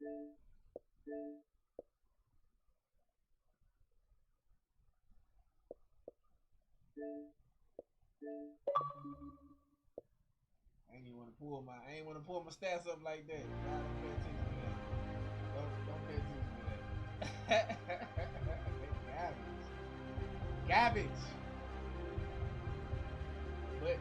I ain't want to pull my stats up like that. Nah, don't pay attention to that. Don't pay attention to that. Garbage. Garbage. But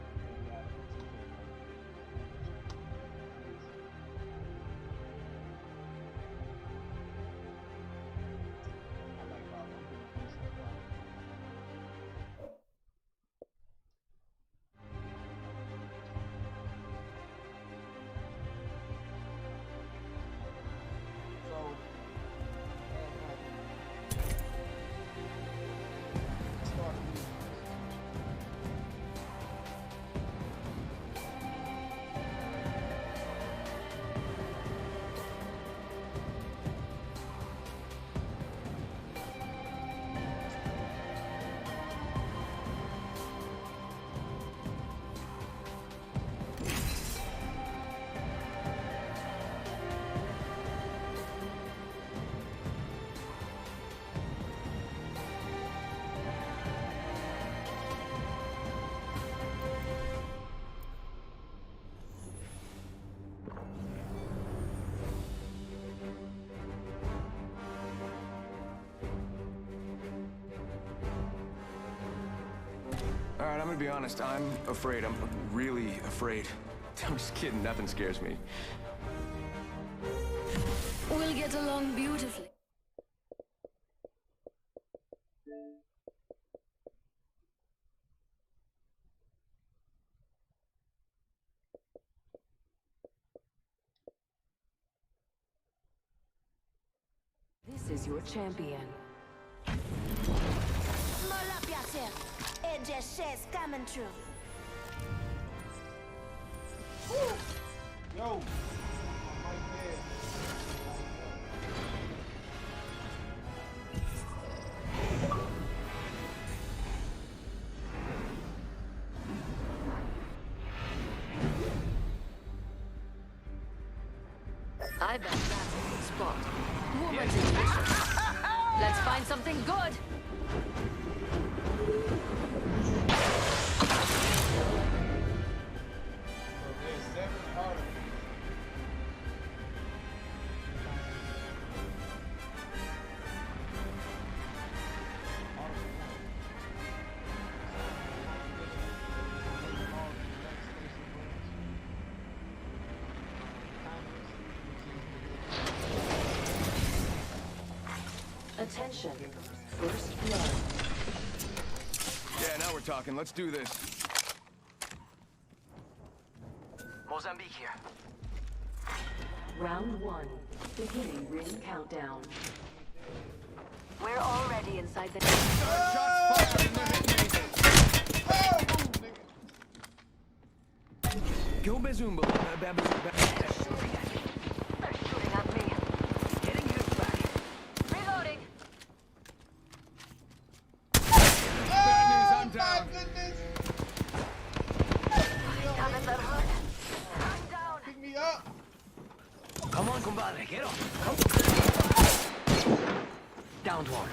All right, I'm gonna be honest. I'm afraid. I'm really afraid. I'm just kidding. Nothing scares me. We'll get along beautifully. This is your champion. Small up yourself. AJ Shay's coming through. yo, I'm right there. I bet that's a good spot. Woman's intuition. Let's find something good. So there's 7 articles. Attention. First blood. Yeah, now we're talking. Let's do this. Mozambique here. Round 1. Beginning ring countdown. We're already inside the... Shots fired in the hit me. Go Bazumba. They're shooting at me. Getting hit back. Reloading. I'm down. Goodness. Damn it, that hurt. I'm down. Pick me up. Come on, compadre, get up. Come. Downed one.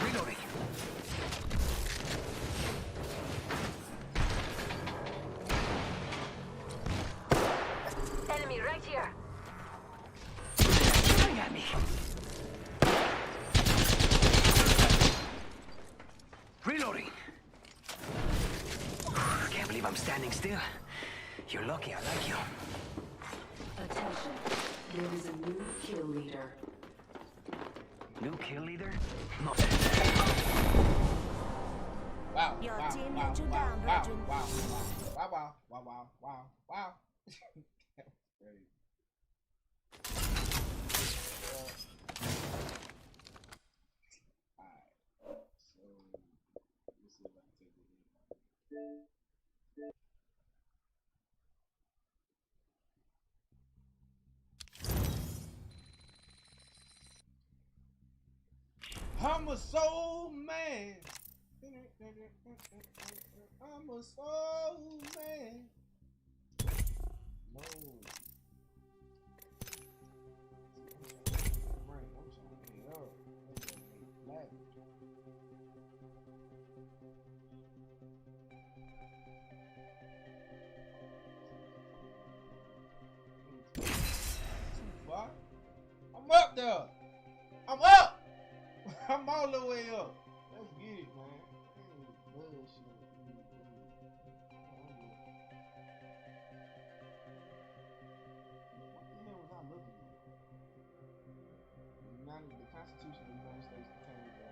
Reloading. Enemy right here. Shooting at me. Reloading. Can't believe I'm standing still. You're lucky I like you. Attention. There is a new kill leader. New kill leader? No. Wow. Your wow, team wow, let you wow, down, wow, brethren. wow, wow, wow, wow, wow, wow, wow. That was crazy. Alright. So let's see if I can take it in. I'm a soul man. I'm a soul man. No. Right, I'm trying to get up. Too far. I'm up there. I'm up. I'm all the way up. Let's get it, man. Bullshit. What the hell was I looking at? The Constitution of the United States contains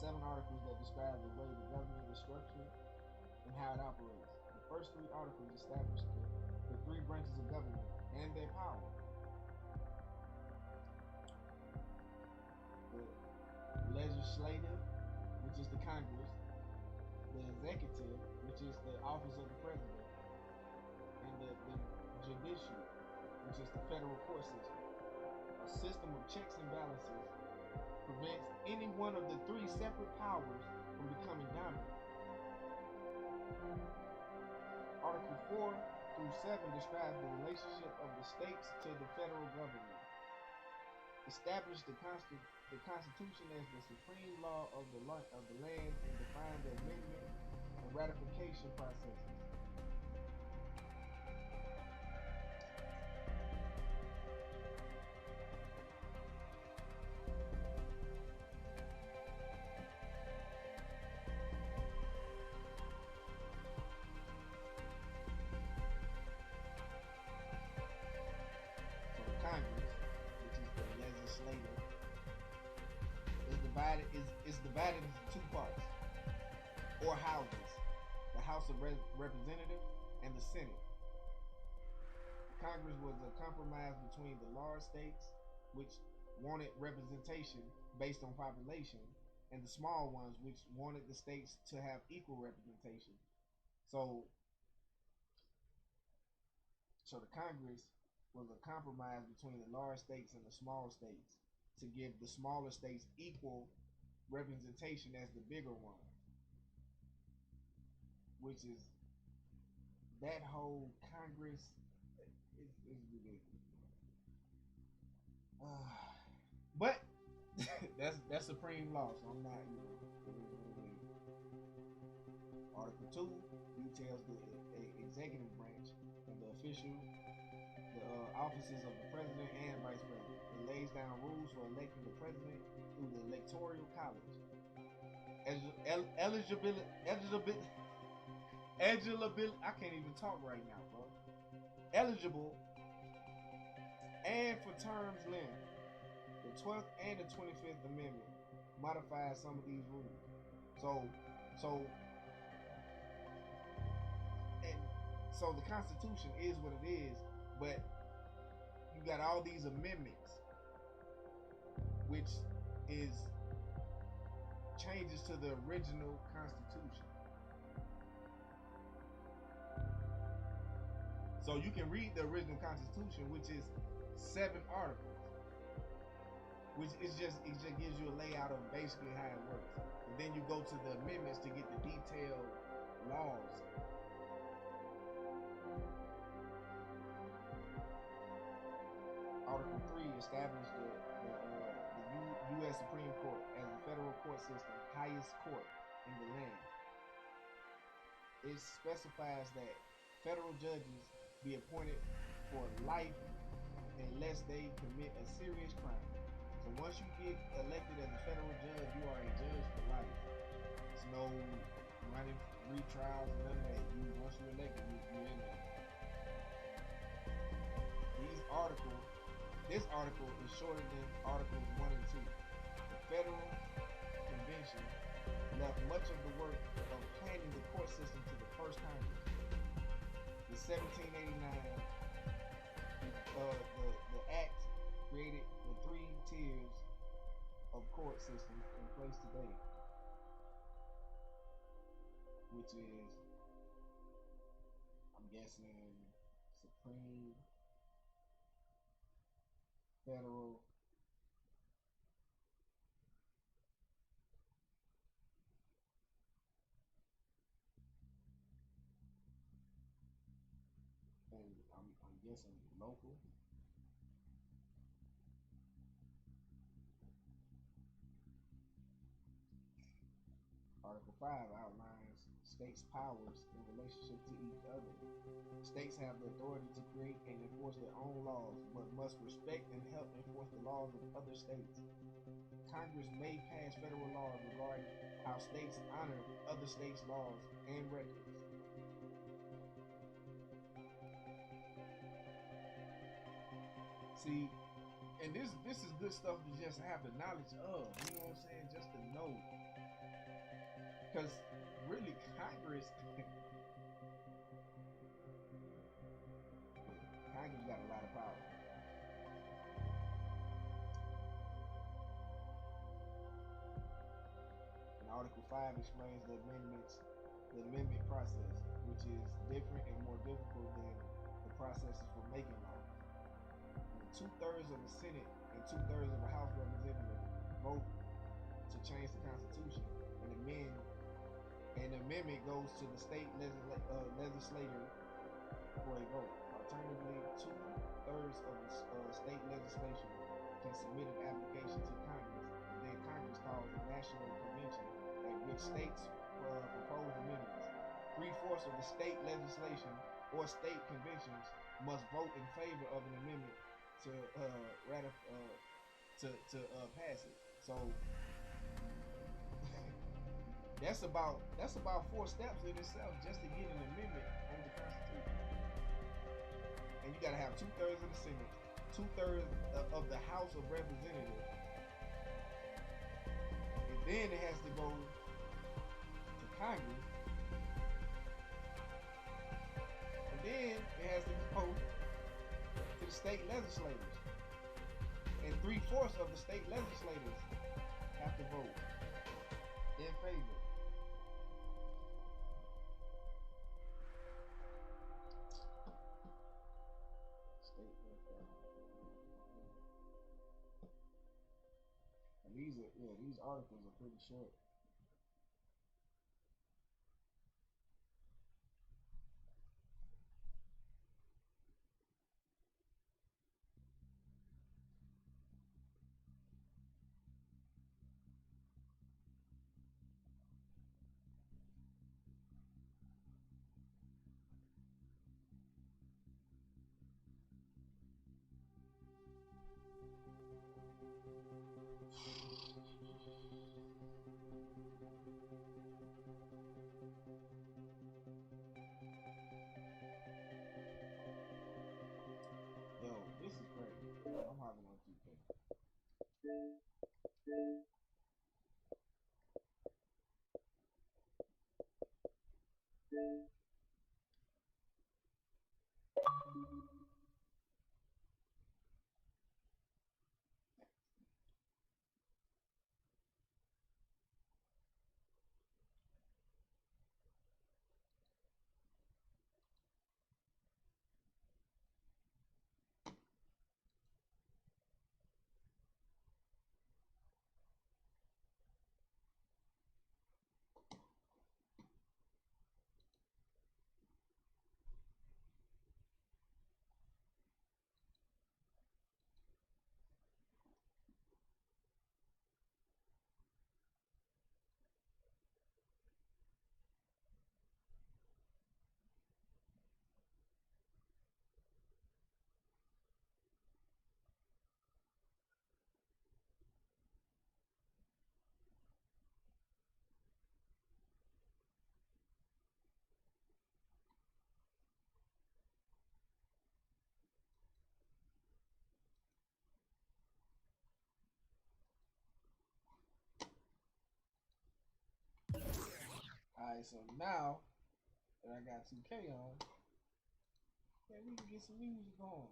7 articles that describe the way the government is structured and how it operates. The first 3 articles establish the 3 branches of government and their power. The legislative, which is the Congress, the executive, which is the office of the president, and the judiciary, which is the federal court system. A system of checks and balances prevents any one of the 3 separate powers from becoming dominant. Article 4 through 7 describe the relationship of the states to the federal government. Establish the Constitution as the supreme law of the land and define the amendment and ratification processes. Is divided into 2 parts, or houses: the House of Representatives and the Senate. Congress was a compromise between the large states, which wanted representation based on population, and the small ones, which wanted the states to have equal representation. So the Congress was a compromise between the large states and the small states to give the smaller states equal representation as the bigger ones, which is that whole Congress is ridiculous. But that's supreme law, so I'm not. Article 2 details the executive branch and the offices of the president and vice president. It lays down rules for electing the president through the electoral college. Eligibility. I can't even talk right now, bro. Eligible and for terms length. The 12th and the 25th Amendment modifies some of these rules. So the Constitution is what it is, but you got all these amendments, which is changes to the original Constitution. So you can read the original Constitution, which is 7 articles, which is it just gives you a layout of basically how it works. And then you go to the amendments to get the detailed laws. Article 3 established the U.S. Supreme Court as the federal court system, highest court in the land. It specifies that federal judges be appointed for life unless they commit a serious crime. So once you get elected as a federal judge, you are a judge for life. There's no running retrials, none of that. Once you're elected, you're in there. This article is shorter than Articles 1 and 2. The Federal Convention left much of the work of planning the court system to the first Congress. The 1789 the Act created the 3 tiers of court systems in place today, which is, I'm guessing, Supreme, Federal, guessing local. Article 5 outlines states' powers in relationship to each other. States have the authority to create and enforce their own laws, but must respect and help enforce the laws of other states. Congress may pass federal laws regarding how states honor other states' laws and records. See, and this is good stuff to just have the knowledge of, you know what I'm saying? Just to know. Because really Congress Congress got a lot of power. And Article 5 explains the amendment process, which is different and more difficult than the processes for making laws. Two-thirds of the Senate and two-thirds of the House of Representatives vote to change the Constitution. An amendment goes to the state legislature for a vote. Alternatively, two-thirds of the state legislature can submit an application to Congress, and then Congress calls a national convention at which states propose amendments. Three-fourths of the state legislation or state conventions must vote in favor of an amendment to pass it. So that's about 4 steps in itself just to get an amendment on the Constitution. And you gotta have 2/3 of the Senate, 2/3 of the House of Representatives, and then it has to go to Congress, and then it has to go to the state legislators, and 3/4 of the state legislators have to vote in favor. And these articles are pretty short. Yo, this is crazy. I'm hopping on 2K. Alright, so now that I got 2K on, yeah, we can get some music going.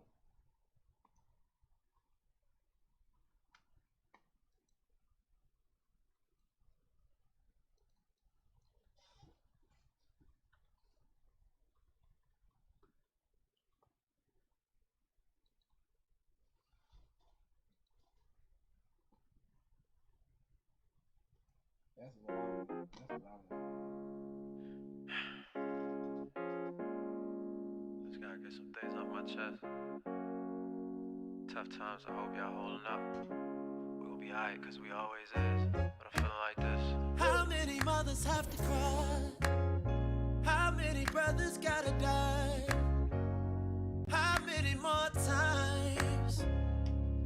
That's what I was. Just gotta get some things off my chest. Tough times, I hope y'all holding up. We'll be alright, cause we always is. But I'm feeling like this. How many mothers have to cry? How many brothers gotta die? How many more times?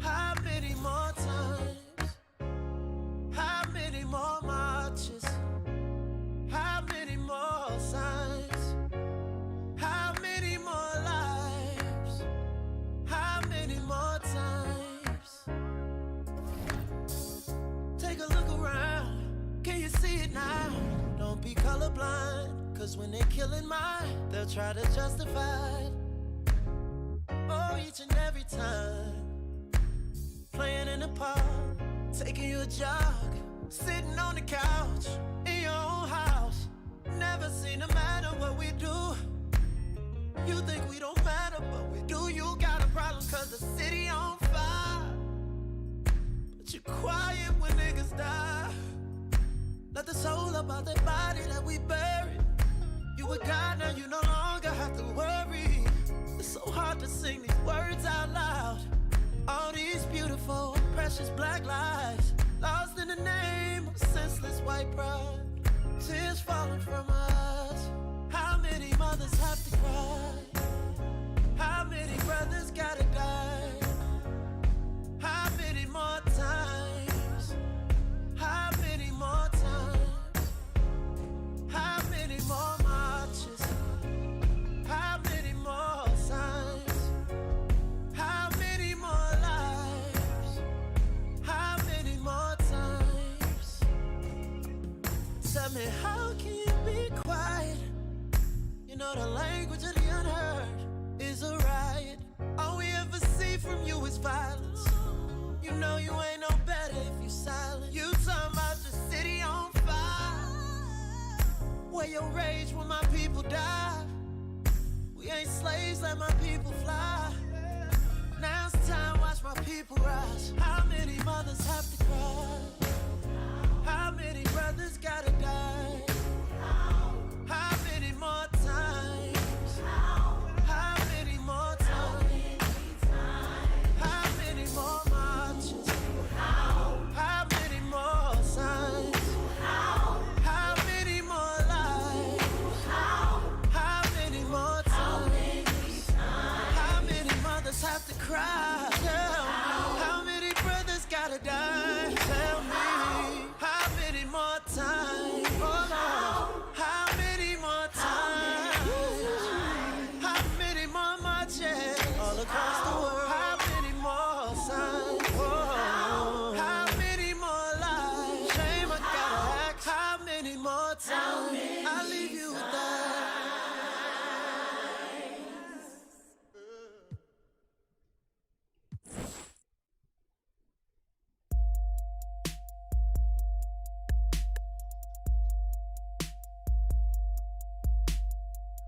How many more times? How many more marches? How many more signs? How many more lives? How many more times? Take a look around. Can you see it now? Don't be colorblind, cause when they're killing mine, they'll try to justify it. Oh, each and every time. Playing in the park, taking you a jog, sitting on the couch, in your own house. Never seem to matter what we do. You think we don't matter, but we do. You got a problem cause the city on fire, but you're quiet when niggas die. Let the soul up out that body that we buried. You a God, now you no longer have to worry. It's so hard to sing these words out loud. All these beautiful, precious black lives, lost in the name of senseless white pride. Tears falling from us. How many mothers have to cry? How many brothers gotta die? How many more times? How many more times? How many more marches? How many more signs? How many more lives? How many more times? Tell me, how can you be quiet? You know the language of the unheard is a riot. All we ever see from you is violence. You know you ain't no better if you silent. You talking about the city on fire, where your rage when my people die. We ain't slaves, let my people fly. Now it's time, watch my people rise. How many mothers have to cry? How many brothers gotta die? How many more times? How many more times? How many more marches? How many more signs? How many more lives? How many more times? How many mothers have to cry? Tell me. How many brothers gotta die? Tell me. How many more times? Oh Lord. How many more times? How many more marches all across the world? How many more signs? Oh, how many more lives? Shame I gotta ask. How many more times? I'll leave you with that.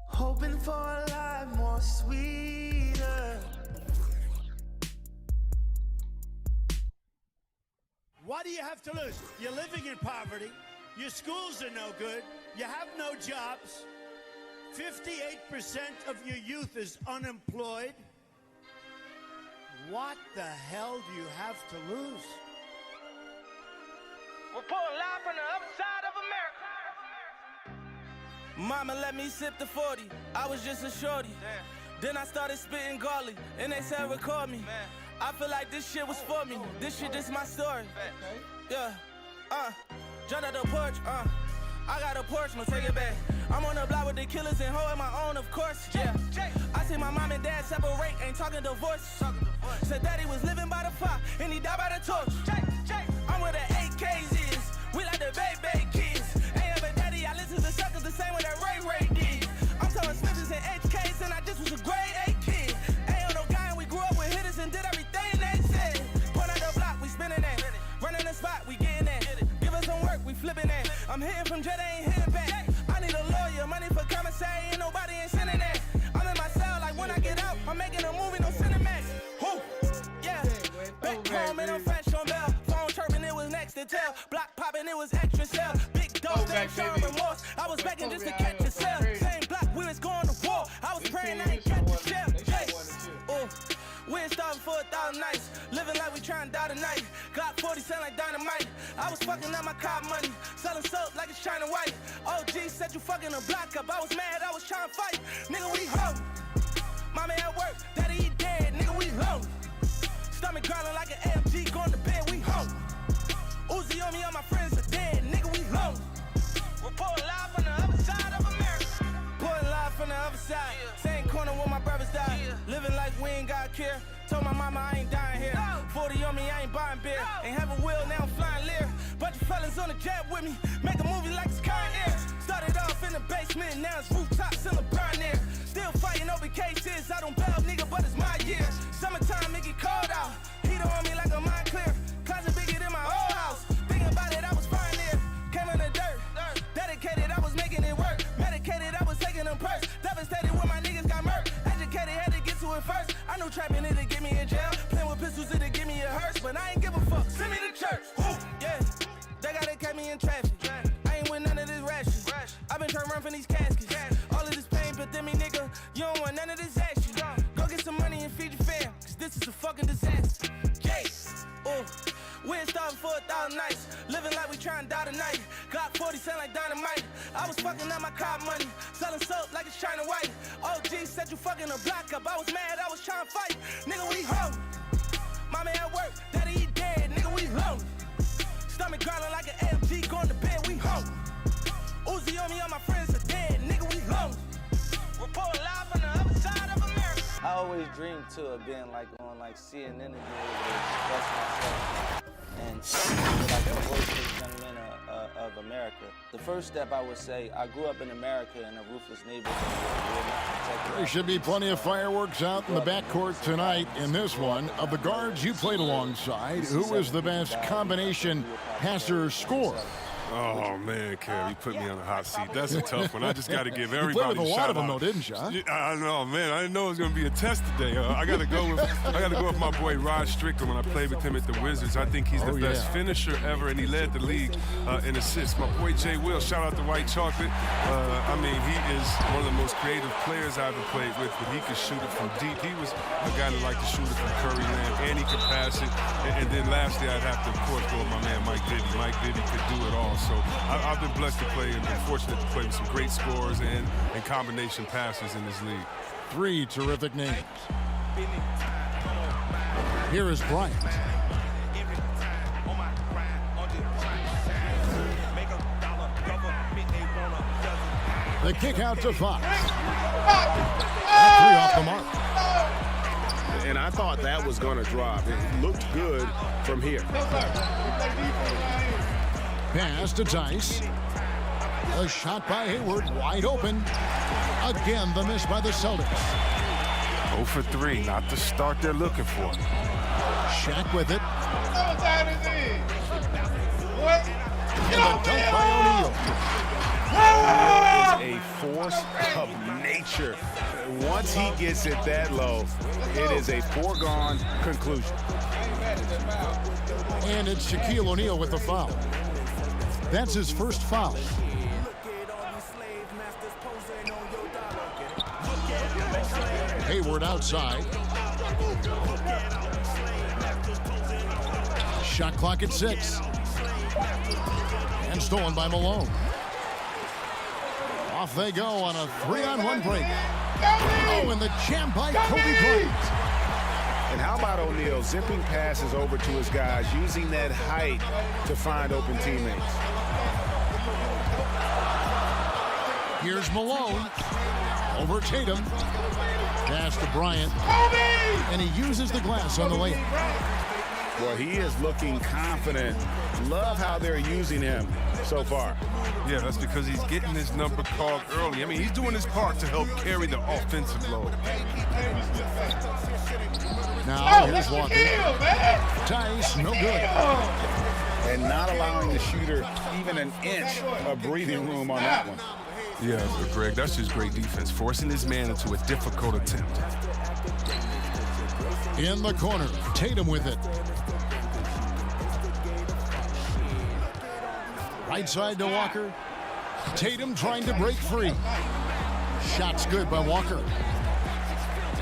Hoping for a life more sweeter. What do you have to lose? You're living in poverty. Your schools are no good. You have no jobs. 58% of your youth is unemployed. What the hell do you have to lose? Reporting live from the upside of America. Mama let me sip the 40, I was just a shorty. Then I started spitting garlic, and they said record me. I feel like this shit was for me, this shit is my story. Yeah, jump out the porch, I got a porch, no take it back. I'm on the block with the killers and holding my own, of course, yeah. I see my mom and dad separate, ain't talking divorce. Said daddy was living by the fire, and he died by the torch. I'm where the AKs is, we like the baby kids. Ain't ever daddy, I listen to suckers the same way that Ray did. I'm telling Smithers and HKs, and I just was a grade 8 kid. Ain't on no guy, and we grew up with hitters and did everything they said. Point out the block, we spinning that. Running the spot, we getting that. Give us some work, we flipping that. I'm hitting from jet, I ain't hitting back. I need a lawyer, money for commissary, ain't nobody ain't sending that. I'm in my cell, like when I get out, I'm making a movie, no Cinemax. Who? Yeah. Back home and I'm fresh on bell. Phone chirping, it was next to tell. Block popping, it was extra cell. Big dogs, they ain't showing remorse. I was begging just to catch a cell. Same block, we was going to war. I was praying I ain't catch a shell. starving for 1,000 nights. Living like we trying to die tonight. Got 40 sound like dynamite. I was fucking up my car money. Selling soap like it's China White. OG said you fucking a block up. I was mad, I was trying to fight. Nigga, we home. Mommy at work, daddy he dead. Nigga, we home. Stomach growling like an AMG. Going to bed, we home. Uzi on me, all my friends are dead. Nigga, we home. Reporting live from the other side of America. Pulling live from the other side. Same corner where my brothers died. Living like we ain't got care. Told my mama I ain't dying here. 40 on me, I ain't buying beer. Ain't have a wheel, now I'm flying Lear. Bunch of fellas on the jet with me. Make a movie like it's Con Air. Started off in the basement, now it's rooftops in the burn air. Still fighting over cases. I don't bail, nigga, but it's my year. Summertime, it get cold out. Heater on me like a mind clear. Closet bigger than my old house. Thinking about it, I was fine there. Came in the dirt. Dedicated, I was making it work. Medicated, I was taking them perks. Devastated when my niggas got murked. Educated, had to get to it first. I knew trapping it'd get me in jail. Playing with pistols, it'd give me a hearse. But I ain't give a fuck. Send me to church. Woo. Yeah, they gotta catch me in traffic. I ain't with none of this ration. I've been trying to run from these caskets. All of this pain, but then me, nigga, you don't want none of this action. Go get some money and feed your fam, cause this is a fucking disaster. Ooh. We ain't starving for 1,000 nights. Living like we trying to die tonight. Got 40 sound like dynamite. I was fucking up my car money. Selling soap like it's China White. OG said you fucking a block up. I was mad, I was trying to fight. Nigga, we home. Mommy at work, daddy he dead. Nigga, we home. Stomach growling like an AMG. Going to bed, we home. Uzi on me, all my friends are dead. Nigga, we home. Reporting live from the other side of America. I always dreamed too of being like on like CNN and express myself and like the worst young men of America. The first step I would say, I grew up in America in a roofless neighborhood. There should be plenty of fireworks out in the backcourt tonight in this one. Of the guards you played alongside, who is the best combination passer scorer? Oh, man, Kev, you put me on a hot seat. That's a tough one. I just got to give everybody you played with a lot of them, though, didn't you? I know, man. I didn't know it was going to be a test today. I got to go with my boy Rod Strickland when I played with him at the Wizards. I think he's the best finisher ever, and he led the league in assists. My boy Jay Will, shout out to White Chocolate. I mean, he is one of the most creative players I've ever played with, but he could shoot it from deep. He was a guy that liked to shoot it from Curry Land, and he could pass it. And then lastly, I'd have to, of course, go with my man Mike Bibby. Mike Bibby could do it all. So I've been blessed to play and been fortunate to play with some great scorers and combination passes in this league. Three terrific names. Here is Bryant. The kick out to Fox. Three off the mark. And I thought that was going to drop. It looked good from here. Pass to Tice. A shot by Hayward, wide open. Again, the miss by the Celtics. 0 for 3, not the start they're looking for. Shaq with it. And a dunk by O'Neal. Is a force of nature. Once he gets it that low, it is a foregone conclusion. And it's Shaquille O'Neal with the foul. That's his first foul. Hayward outside. Shot clock at 6. And stolen by Malone. Off they go on a 3-on-1 break. Oh, and the jam by Kobe Bryant. And how about O'Neal zipping passes over to his guys, using that height to find open teammates. Here's Malone. Over Tatum. Pass to Bryant. And he uses the glass on the layup. Well, he is looking confident. Love how they're using him so far. Yeah, that's because he's getting his number called early. I mean, he's doing his part to help carry the offensive load. Now, here's Walker. Tice, no good. And not allowing the shooter even an inch of breathing room on that one. Yeah, but Greg, that's just great defense, forcing his man into a difficult attempt. In the corner, Tatum with it. Right side to Walker. Tatum trying to break free. Shot's good by Walker.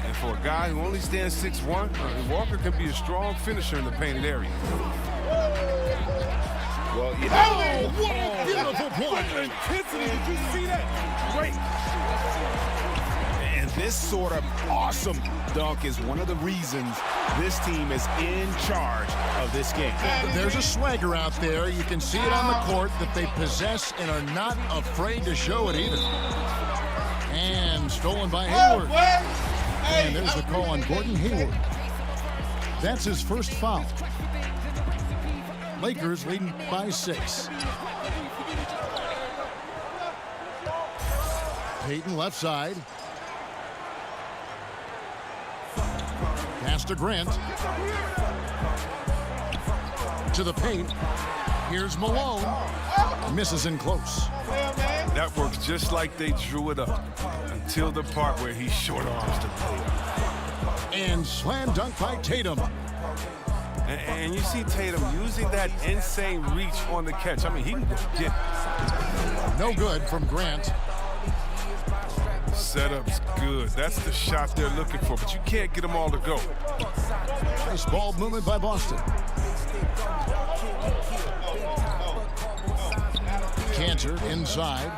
And For a guy who only stands 6'1", Walker can be a strong finisher in the painted area. Well, you know, what a beautiful play! Intensity, did you see that? Great. And this sort of awesome dunk is one of the reasons this team is in charge of this game. There's a swagger out there. You can see it on the court that they possess and are not afraid to show it either. And stolen by Hayward. And there's the call on Gordon Hayward. That's his first foul. Lakers leading by 6. Payton left side. Pass to Grant. To the paint. Here's Malone. Misses in close. That works just like they drew it up until the part where he short arms the play. And slam dunk by Tatum. And you see Tatum using that insane reach on the catch. I mean, he can get it. No good from Grant. Setup's good. That's the shot they're looking for, but you can't get them all to go. Nice ball movement by Boston. Cantor inside.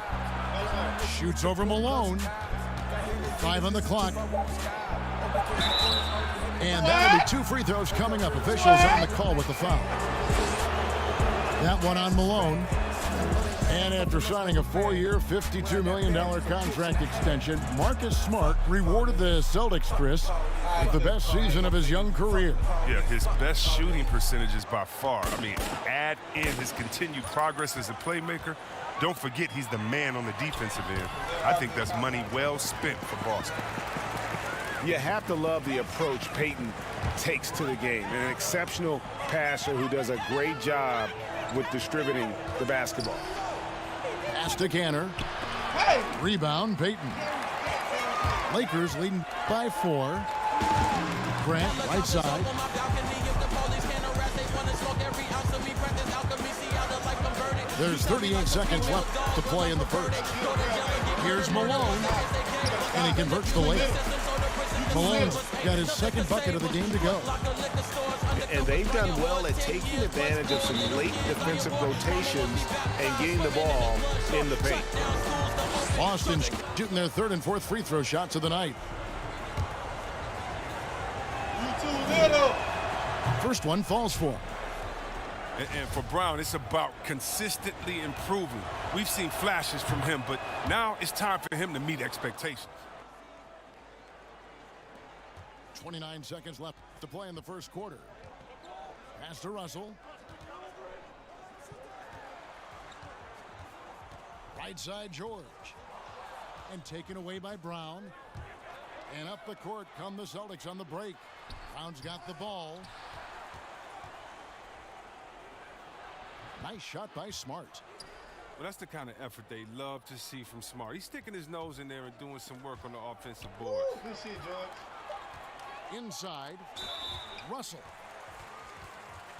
Shoots over Malone. 5 on the clock. And that'll be 2 free throws coming up. Officials on the call with the foul. That one on Malone. And after signing a 4-year, $52 million contract extension, Marcus Smart rewarded the Celtics, Chris, with the best season of his young career. Yeah, his best shooting percentages by far. I mean, add in his continued progress as a playmaker. Don't forget he's the man on the defensive end. I think that's money well spent for Boston. You have to love the approach Payton takes to the game. An exceptional passer who does a great job with distributing the basketball. Pass to Cantor. Rebound, Payton. Lakers leading by 4. Grant, right side. There's 38 seconds left to play in the first. Here's Malone, and he converts the layup. Malone's got his second bucket of the game to go. And they've done well at taking advantage of some late defensive rotations and getting the ball in the paint. Boston shooting their 3rd and 4th free throw shots of the night. First one falls for. And for Brown, it's about consistently improving. We've seen flashes from him, but now it's time for him to meet expectations. 29 seconds left to play in the first quarter. Pass to Russell. Right side, George. And taken away by Brown. And up the court come the Celtics on the break. Brown's got the ball. Nice shot by Smart. Well, that's the kind of effort they love to see from Smart. He's sticking his nose in there and doing some work on the offensive board. Good shit, George. Inside, Russell.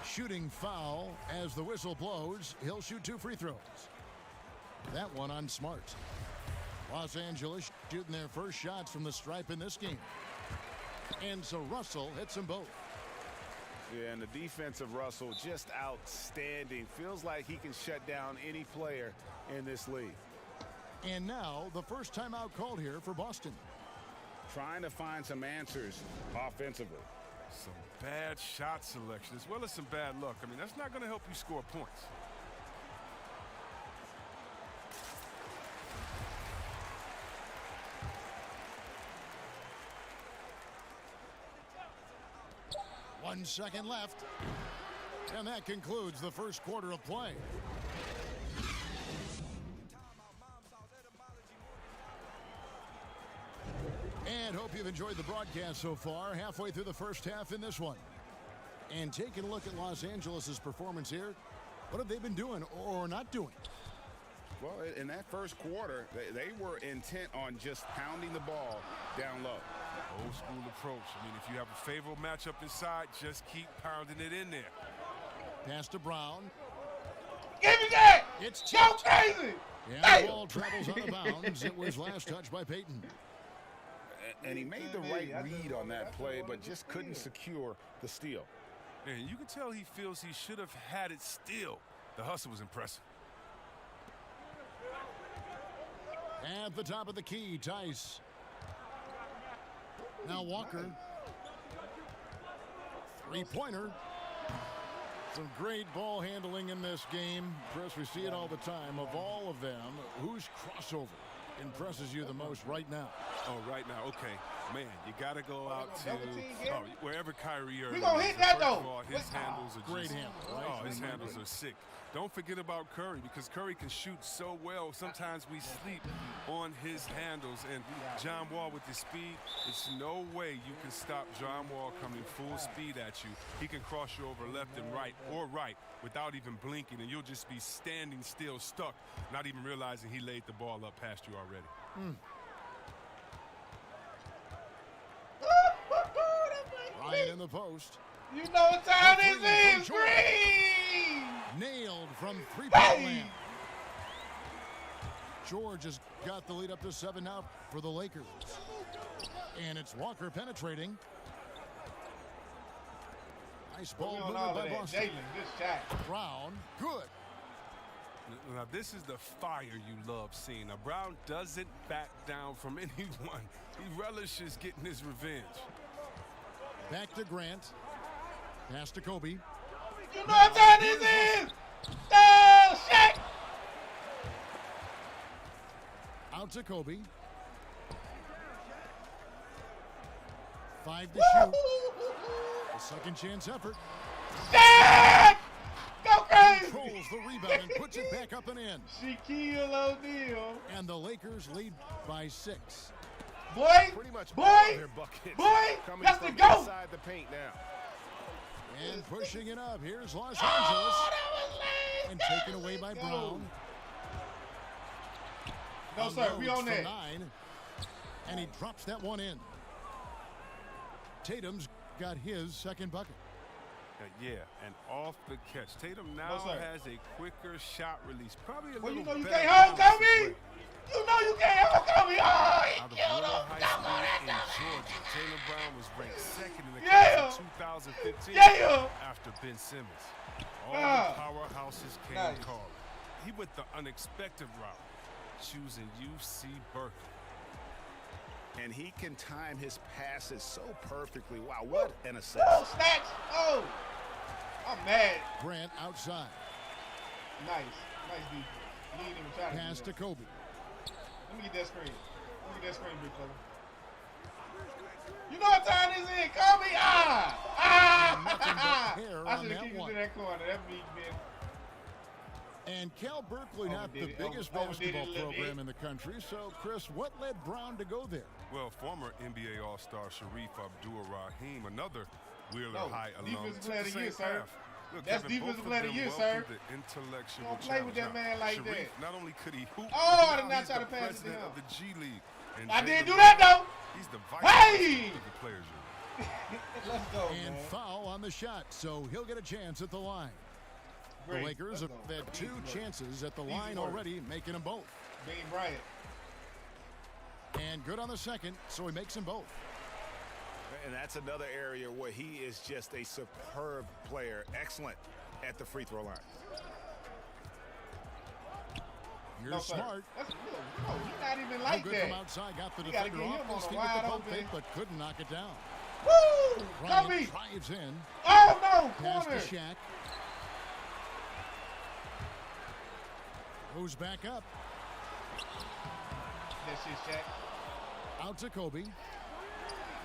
Shooting foul as the whistle blows. He'll shoot 2 free throws. That one on Smart. Los Angeles shooting their first shots from the stripe in this game. And so Russell hits them both. Yeah, and the defense of Russell just outstanding. Feels like he can shut down any player in this league. And now the first timeout called here for Boston. Trying to find some answers offensively. Some bad shot selection as well as some bad luck. I mean, that's not going to help you score points. One second left. And that concludes the first quarter of play. And hope you've enjoyed the broadcast so far. Halfway through the first half in this one. And taking a look at Los Angeles' performance here. What have they been doing or not doing? Well, in that first quarter, they were intent on just pounding the ball down low. Old school approach. I mean, if you have a favorable matchup inside, just keep pounding it in there. Pass to Brown. Give me that! It's tipped. Go crazy! And the ball travels out of bounds. It was last touched by Payton. And he made the right read on that play, but just couldn't secure the steal. And you can tell he feels he should have had it still. The hustle was impressive. At the top of the key, Tice. Now Walker. Three-pointer. Some great ball handling in this game. Chris, we see it all the time. Of all of them, whose crossover impresses you the most right now? Oh, right now, okay. Man, you got to go out to wherever Kyrie Irving We gonna hit that, though. Of all, his handles are great just, handle, right? Oh, his handles are sick. Don't forget about Curry, because Curry can shoot so well. Sometimes we sleep on his handles. And John Wall with his speed, it's no way you can stop John Wall coming full speed at you. He can cross you over left and right or right without even blinking, and you'll just be standing still, stuck, not even realizing he laid the ball up past you already. Ryan in the post. You know what time this is, Green! Nailed from three-point land. George has got the lead up to 7 now for the Lakers. And it's Walker penetrating. Nice ball movement by Boston. Brown, good. Now, this is the fire you love seeing. Now, Brown doesn't back down from anyone. He relishes getting his revenge. Back to Grant. Pass to Kobe. You know what time this is? Oh, shit! Out to Kobe. 5 to shoot. A second chance effort. Shit! Go crazy! Controls the rebound and puts it back up and in. Shaquille O'Neal. And the Lakers lead by 6. Boy, Pretty much boy, their buckets boy, coming that's from the goat. inside the paint now. And pushing it up. Here's Los Angeles. And taken away by Brown. No, sir, we on that. 9. And he drops that one in. Tatum's got his second bucket. Yeah, and off the catch. Tatum now has a quicker shot release. Probably a little you know you better can't hold balance Kobe. with- You know you can't hold Kobe. Oh, Out of he killed Willow him. High School in Georgia, Taylor Brown was ranked second in the Yeah. class of 2015 Yeah. after Ben Simmons. All the powerhouses came calling. He went the unexpected route, choosing UC Berkeley. And he can time his passes so perfectly. Wow, what an assist. Oh, snatch. Oh, I'm mad. Grant outside. Nice defense. You ain't even trying Pass to to do Kobe. that. Let me get that screen. Big fella. You know what time this is, Kobe? I should have kicked you to that corner. That means man. And Cal Berkeley, not the biggest basketball program in the country. So, Chris, what led Brown to go there? Well, former NBA All-Star Sharif Abdur-Rahim, another Wheeler High alum. Defensive player of the year, Same sir. path. Look, That's Kevin, defensive both player of the them year, welcomed sir. the intellectual Don't play with that challenge. man like Sharif, that. not only could he hoop, Oh, I did now not he's try the to pass it to president him. of the G League. And I Jalen did do Brown, that, though. He's the vice Hey! president of the Players Union. Let's go, And man. foul on the shot, so he'll get a chance at the line. Great. The Lakers have had 2 chances at the line already, making them both. Bean Bryant. And good on the second, so he makes them both. And that's another area where he is just a superb player. Excellent at the free throw line. Here's Smart. That's he's not even No like good that. from outside, got the You gotta defender get him off on his a feet with wide the pump open. fake, but couldn't knock it down. Woo! Bryant Kobe! drives in. Oh, no! Pass to Corner! Shaq. Goes back up. That shit, Shaq. Out to Kobe.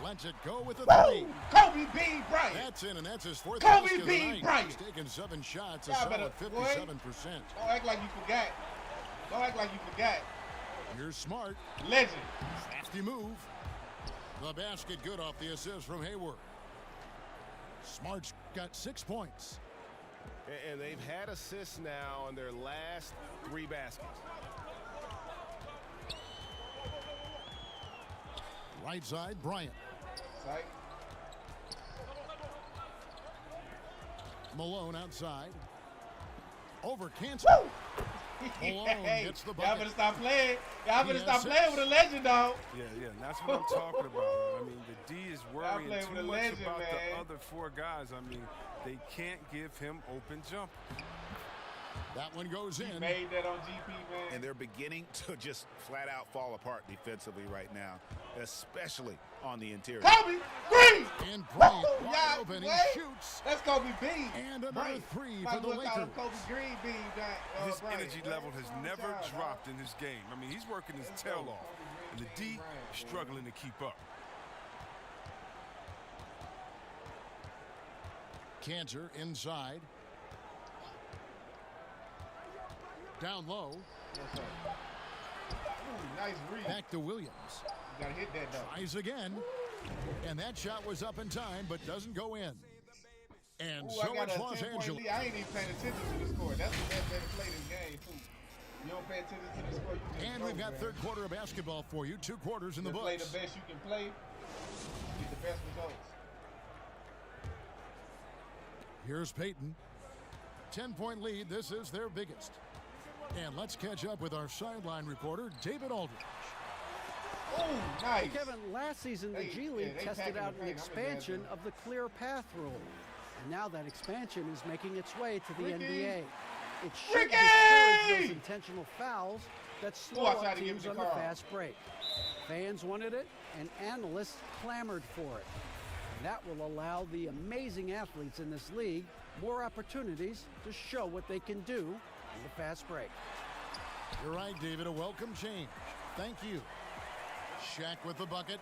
Lets it go with a Woo! 3. Kobe B. Bryant. That's in, and that's his 4th Kobe basket of B. the night. Bryant. He's taken 7 shots, a Y'all solid better- 57%. Don't act like you forgot. Don't act like you forgot. Here's Smart. Legend. Crafty move. The basket good off the assist from Hayward. Smart's got 6 points. And they've had assists now on their last 3 baskets. Right side, Bryant. Sight. Malone outside. Over Kansas. Malone gets the Y'all bucket. better stop playing. Y'all better He stop has playing with a legend, dog. Yeah, and that's what I'm talking about. I mean, the D is worrying playing too with a much legend, about man. the other four guys. I mean, they can't give him open jump. That one goes in. Made that on GP, man. And they're beginning to just flat out fall apart defensively right now, especially on the interior. Kobe Green! And Bryant Woo! wide Yeah, open. boy. He shoots. That's Kobe Bean. And another Right. three Might for the as well call him Lakers. Kobe Green Bean. His Bryant. energy level has never dropped in his game. I mean, he's working his tail off. And the D struggling to keep up. Cantor inside. Down low. Ooh, nice read. Back to Williams. You gotta hit that, though. Tries again. And that shot was up in time, but doesn't go in. And Ooh, so I got it's a Los 10-point Angeles. lead. I ain't even paying attention to the score. That's the best way to play this game, too. You don't pay attention to the score, you just And go, we've got man. third quarter of basketball for you. 2 quarters in the Just books. play the best you can play. Get the best results. Here's Peyton. 10-point lead. This is their biggest. And let's catch up with our sideline reporter, David Aldridge. Oh, nice. Kevin, last season the G League they tested packing out the an paint. I'm expansion exaggerating. of the clear path rule. And now that expansion is making its way to the Ricky! NBA. It should Ricky! discourage those intentional fouls that slow I up tried to give teams him on the the call. fast break. Fans wanted it, and analysts clamored for it. And that will allow the amazing athletes in this league more opportunities to show what they can do in the fast break. You're right, David. A welcome change. Thank you. Shaq with the bucket.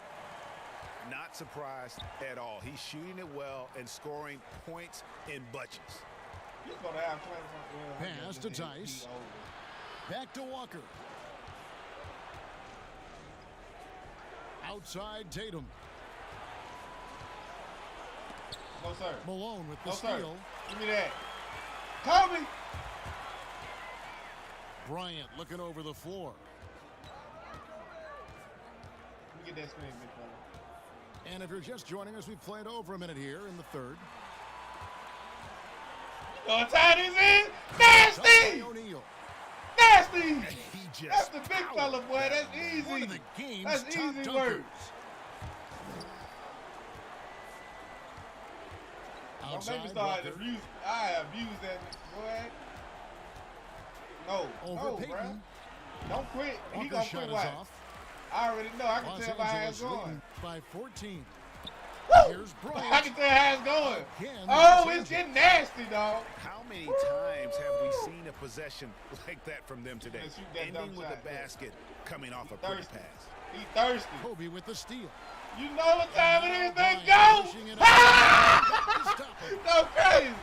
Not surprised at all. He's shooting it well and scoring points in bunches. He's gonna have 20. Pass to Tice. Back to Walker. Outside Tatum. No, sir. Malone with the No, sir. steal. Give me that. Kobe! Bryant looking over the floor. Let me get that screen, big fella. And if you're just joining us, we've played over a minute here in the third. Oh, tie this in. Nasty! O'Neal. Nasty! He That's just the big fella, boy. That's easy. One of the game's That's top easy dunkers. work. Don't make me Outside start Walker. abuse. I abuse that boy. No, Over no, Peyton. bruh. Don't quit. He Walker's gonna shot quit is what? off. I already know. I can Los tell by how it's Angeles going. leading by 14. Woo! Here's I Bryant. can tell how it's going. Again, Oh, Los it's Angeles. getting nasty, dog. How many times have we seen a possession like that from them today? Let's shoot that Ending dumb with shot, a yeah. basket coming off a pretty Thirsty. pass. He thirsty. Kobe with the steal. You know what time it is, Bryant they go. pushing it up. Stop it. Go crazy.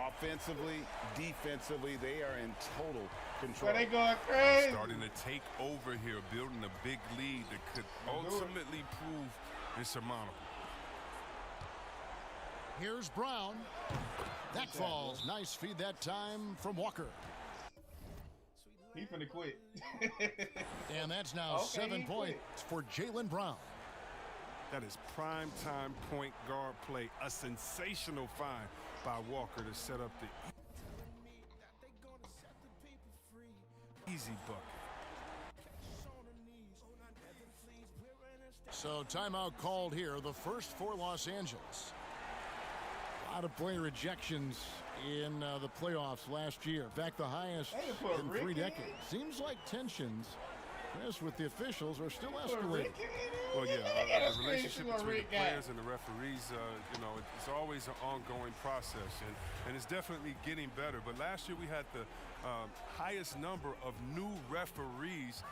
Offensively, defensively, they are in total But control. they going crazy. Starting to take over here, building a big lead that could ultimately prove insurmountable. Here's Brown. That falls. Nice feed that time from Walker. He finna quit. And that's now Okay, 7 he points for Jaylen Brown. That is prime time point guard play. A sensational find by Walker to set up the easy bucket. So timeout called here, the first for Los Angeles. A lot of player ejections in the playoffs last year. In fact, the highest They done put in Ricky 3 in. decades. Seems like tensions, yes, with the officials are still escalating. Well, yeah, That's the crazy. relationship What between the Rick got. players and the referees, you know, it's always an ongoing process, and it's definitely getting better. But last year we had the highest number of new referees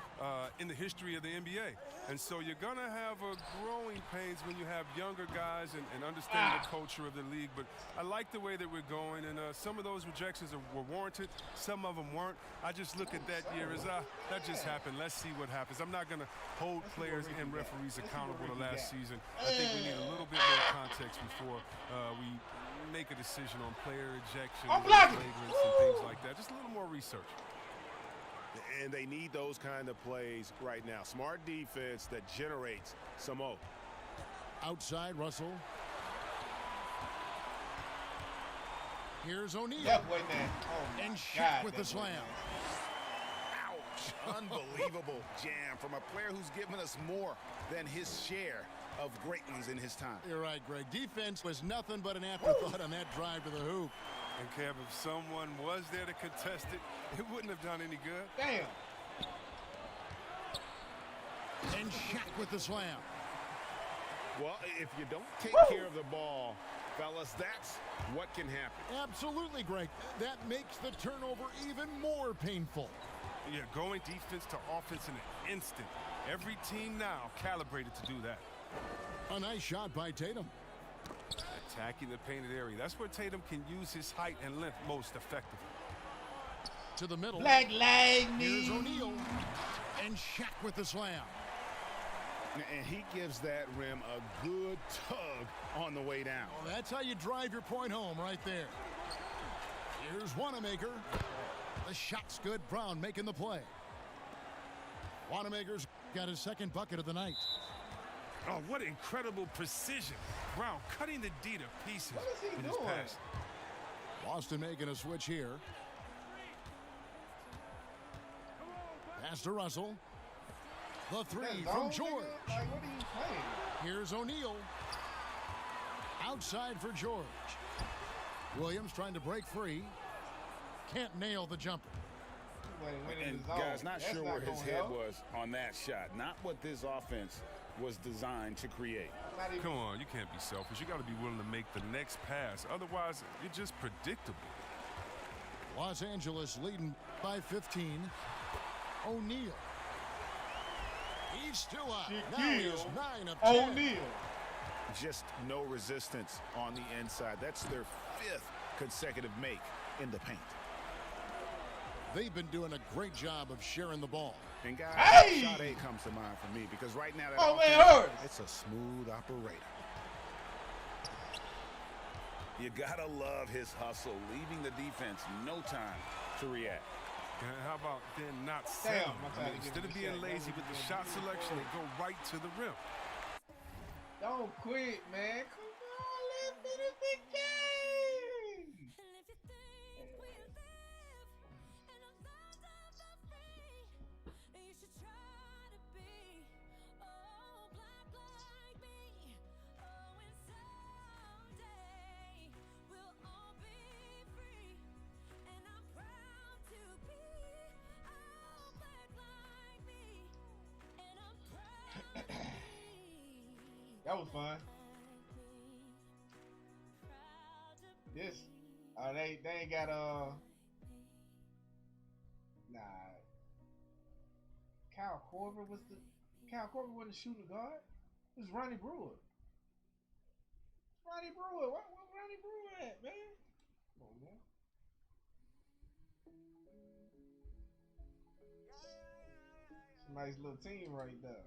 in the history of the NBA. And so you're going to have a growing pains when you have younger guys and understand the culture of the league. But I like the way that we're going, and some of those rejections were warranted. Some of them weren't. I just look at that year as, that just happened. Let's see what happens. I'm not going to hold players and referees accountable to last season. I think we need a little bit more context before we make a decision on player ejections, flagrants, and things like that. Just a little more research. And they need those kind of plays right now. Smart defense that generates some O. Outside Russell. Here's O'Neal. That boy, man. Oh, my And God, Shaq with that the boy, slam. man. Unbelievable jam from a player who's given us more than his share of great ones in his time. You're right, Greg. Defense was nothing but an afterthought on that drive to the hoop. And Kev, if someone was there to contest it, it wouldn't have done any good. Damn. And Shaq with the slam. Well, if you don't take care of the ball, fellas, that's what can happen. Absolutely, Greg. That makes the turnover even more painful. Yeah, going defense to offense in an instant. Every team now calibrated to do that. A nice shot by Tatum. Attacking the painted area. That's where Tatum can use his height and length most effectively. To the middle. Black Lightning. Here's O'Neal. And Shaq with the slam. And he gives that rim a good tug on the way down. Well, that's how you drive your point home right there. Here's Wanamaker. The shot's good. Brown making the play. Wanamaker's got his second bucket of the night. Oh, what incredible precision. Brown cutting the D to pieces with his pass. Boston making a switch here. Pass to Russell. The three from George. Like, what are you playing? Here's O'Neal. Outside for George. Williams trying to break free. Can't nail the jumper. And guys, not sure where his head was on that shot. Not what this offense was designed to create. Come on, you can't be selfish. You got to be willing to make the next pass. Otherwise, you're just predictable. Los Angeles leading by 15. O'Neal. He's still up. Now he is 9 of 10. O'Neal. Just no resistance on the inside. That's their 5th consecutive make in the paint. They've been doing a great job of sharing the ball. And guys, hey! shot A comes to mind for me because right now it's a smooth operator. You gotta love his hustle, leaving the defense no time to react. And how about then not settling? Instead of being lazy with the shot selection, they go right to the rim. Don't quit, man. Come on, let's finish the game. That was fun. This, they ain't got nah. Kyle Korver wasn't the shooting guard. It was Ronnie Brewer. Ronnie Brewer, where Ronnie Brewer at, man? Come on, man. It's a nice little team right there.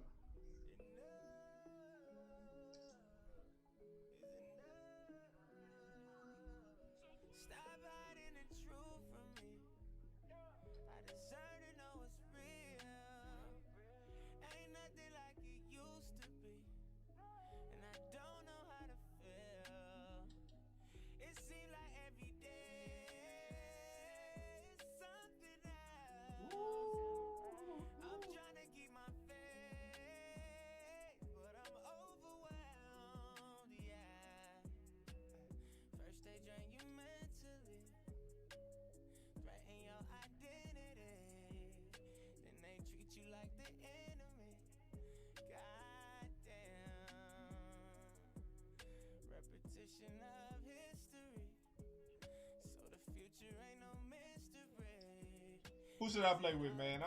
Who should I play with, man?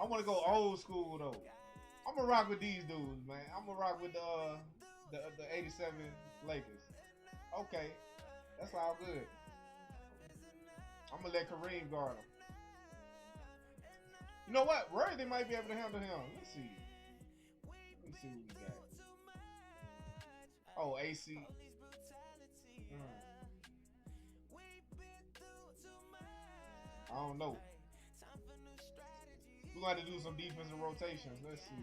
I want to go old school though. I'm gonna rock with these dudes, man. I'm gonna rock with the '87 Lakers. Okay, that's all good. I'm gonna let Kareem guard him. You know what? Worthy might be able to handle him. Let's see. Let me see what we got. Oh, AC. I don't know. We're going to have to do some defensive rotations. Let's see.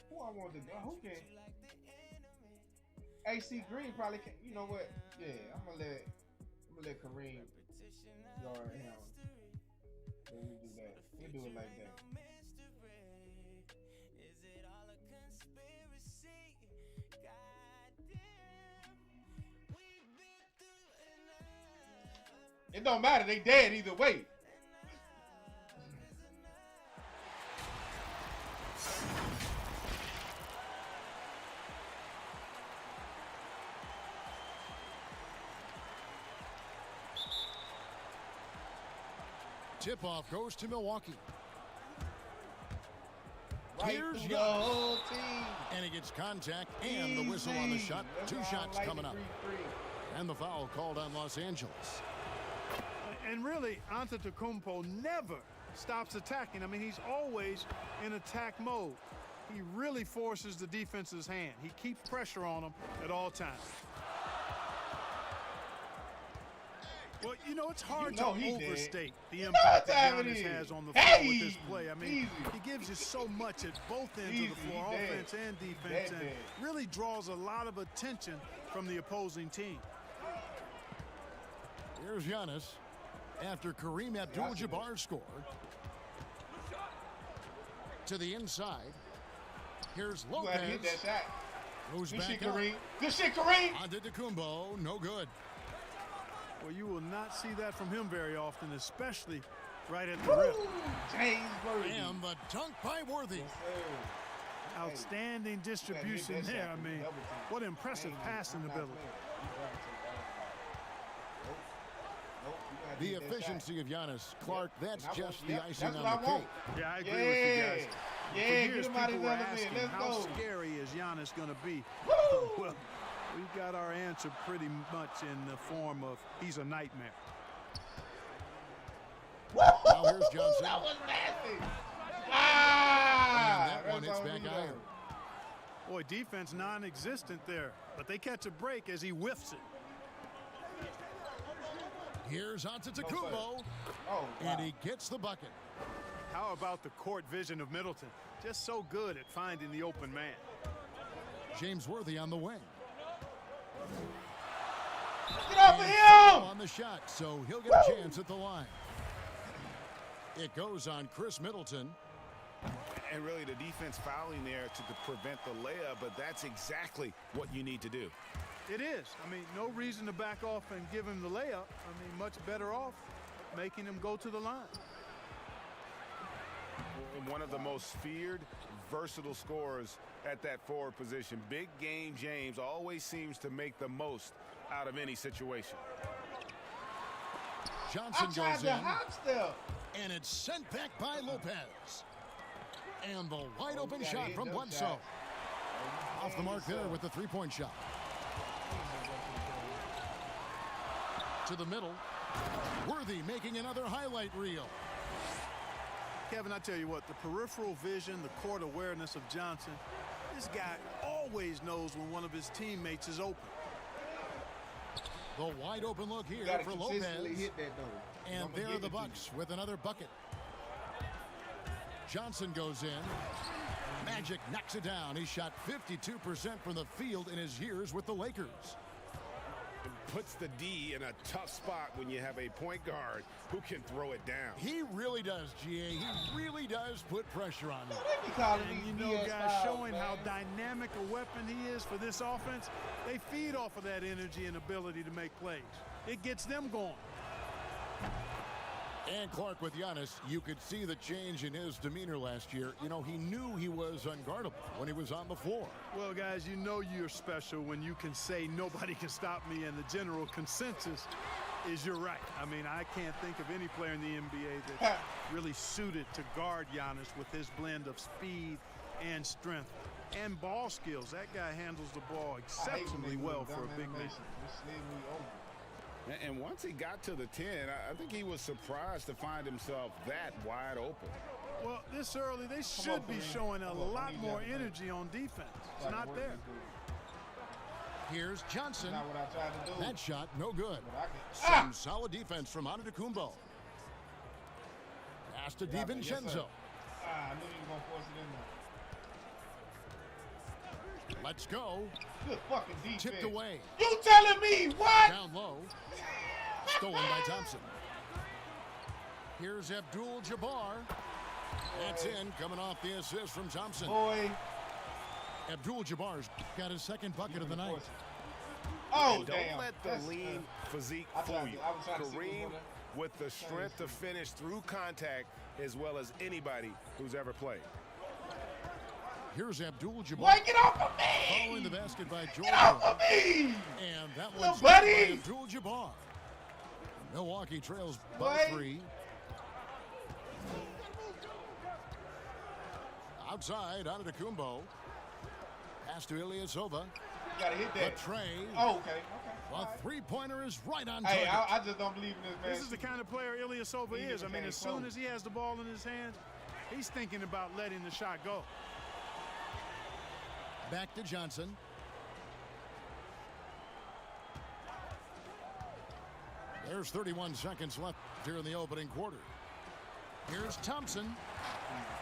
Who I want to go? Who can? AC Green probably can. You know what? Yeah, I'm gonna let Kareem guard him. Let me do that. We do it like that. It don't matter. They dead either way. Tip-off goes to Milwaukee. Right Here's through Giannis. the whole team. And he gets contact and the whistle on the shot. That's Two why I shots like coming the up. 3-3. And the foul called on Los Angeles. And really, Antetokounmpo never stops attacking. I mean, he's always in attack mode. He really forces the defense's hand. He keeps pressure on them at all times. Well, you know, it's hard to overstate the impact that Giannis has on the floor with this play. I mean, he gives you so much at both ends of the floor, offense and defense, and really draws a lot of attention from the opposing team. Here's Giannis after Kareem Abdul-Jabbar scored. To the inside. Here's Lopez. Hit that shot. Goes Good back shit, up. Kareem. Good shit, Kareem. Antetokounmpo, no good. Well, you will not see that from him very often, especially right at the rim. James Worthy. And the dunk by Worthy. Yes, outstanding distribution there. I mean, what impressive passing ability. The efficiency of Giannis. Clark, that's just the icing that's on what the I want. cake. Yeah, I agree with you guys. Yeah, For get years, him out of people his were element. asking, Let's how go. scary is Giannis going to be? Well, we've got our answer pretty much in the form of he's a nightmare. Now here's Johnson. That was nasty. And Ah! that one That's hits all we back know. iron. Boy, defense non-existent there, but they catch a break as he whiffs it. Here's Antetokounmpo. Oh, And he gets the bucket. How about the court vision of Middleton? Just so good at finding the open man. James Worthy on the wing. Get off of And him! on the shot, so he'll get a chance at the line. It goes on Chris Middleton. And really, the defense fouling there to prevent the layup, but that's exactly what you need to do. It is. I mean, no reason to back off and give him the layup. I mean, much better off making him go to the line. One of the most feared, versatile scorers at that forward position. Big game James always seems to make the most out of any situation. Johnson I tried goes the in. hop step. And it's sent back by Lopez. And the wide open gotta shot hit from them Bledsoe. shots. Off the mark there with the three-point shot. To the middle. Worthy making another highlight reel. Kevin, I tell you what, the peripheral vision, the court awareness of Johnson, this guy always knows when one of his teammates is open. The wide open look here Gotta for consistently Lopez. hit that though. And I'ma there give are the it to you. Bucks with another bucket. Johnson goes in. Magic knocks it down. He shot 52% from the field in his years with the Lakers. It puts the D in a tough spot when you have a point guard who can throw it down. He really does, GA. He really does put pressure on him. They be calling And these you know, BS guys, fouls, showing man. how dynamic a weapon he is for this offense, they feed off of that energy and ability to make plays. It gets them going. And Clark with Giannis, you could see the change in his demeanor last year. You know, he knew he was unguardable when he was on the floor. Well, guys, you know you're special when you can say nobody can stop me, and the general consensus is you're right. I mean, I can't think of any player in the NBA that's really suited to guard Giannis with his blend of speed and strength and ball skills. That guy handles the ball exceptionally well for a big man. And once he got to the 10, I think he was surprised to find himself that wide open. Well, this early, they should be showing a lot more energy on defense. It's not there. Here's Johnson. Not what I tried to do. That shot, no good. Ah! Some solid defense from Antetokounmpo. Pass to Yes, DiVincenzo. sir. I knew he was going to force it in there. Let's go. Good fucking defense. Tipped away. You telling me what? Down low. Stolen by Thompson. Here's Abdul-Jabbar. That's in, coming off the assist from Thompson. Boy. Abdul-Jabbar's got his second bucket of the night. Oh, and damn. Don't let the lean physique fool you. Kareem with the strength to finish through contact as well as anybody who's ever played. Here's Abdul-Jabbar. Wait, get off of me! Following the basket by Georgia. Get off of me! And that one's by by Abdul-Jabbar. Milwaukee trails by 3. Outside, Antetokounmpo. Pass to Ilyasova. You gotta hit that. The tray. Oh, okay. The three-pointer is right on Hey, target. I just don't believe in this man. This is the kind of player Ilyasova is. I mean, as soon as he has the ball in his hands, he's thinking about letting the shot go. Back to Johnson. There's 31 seconds left here in the opening quarter. Here's Thompson.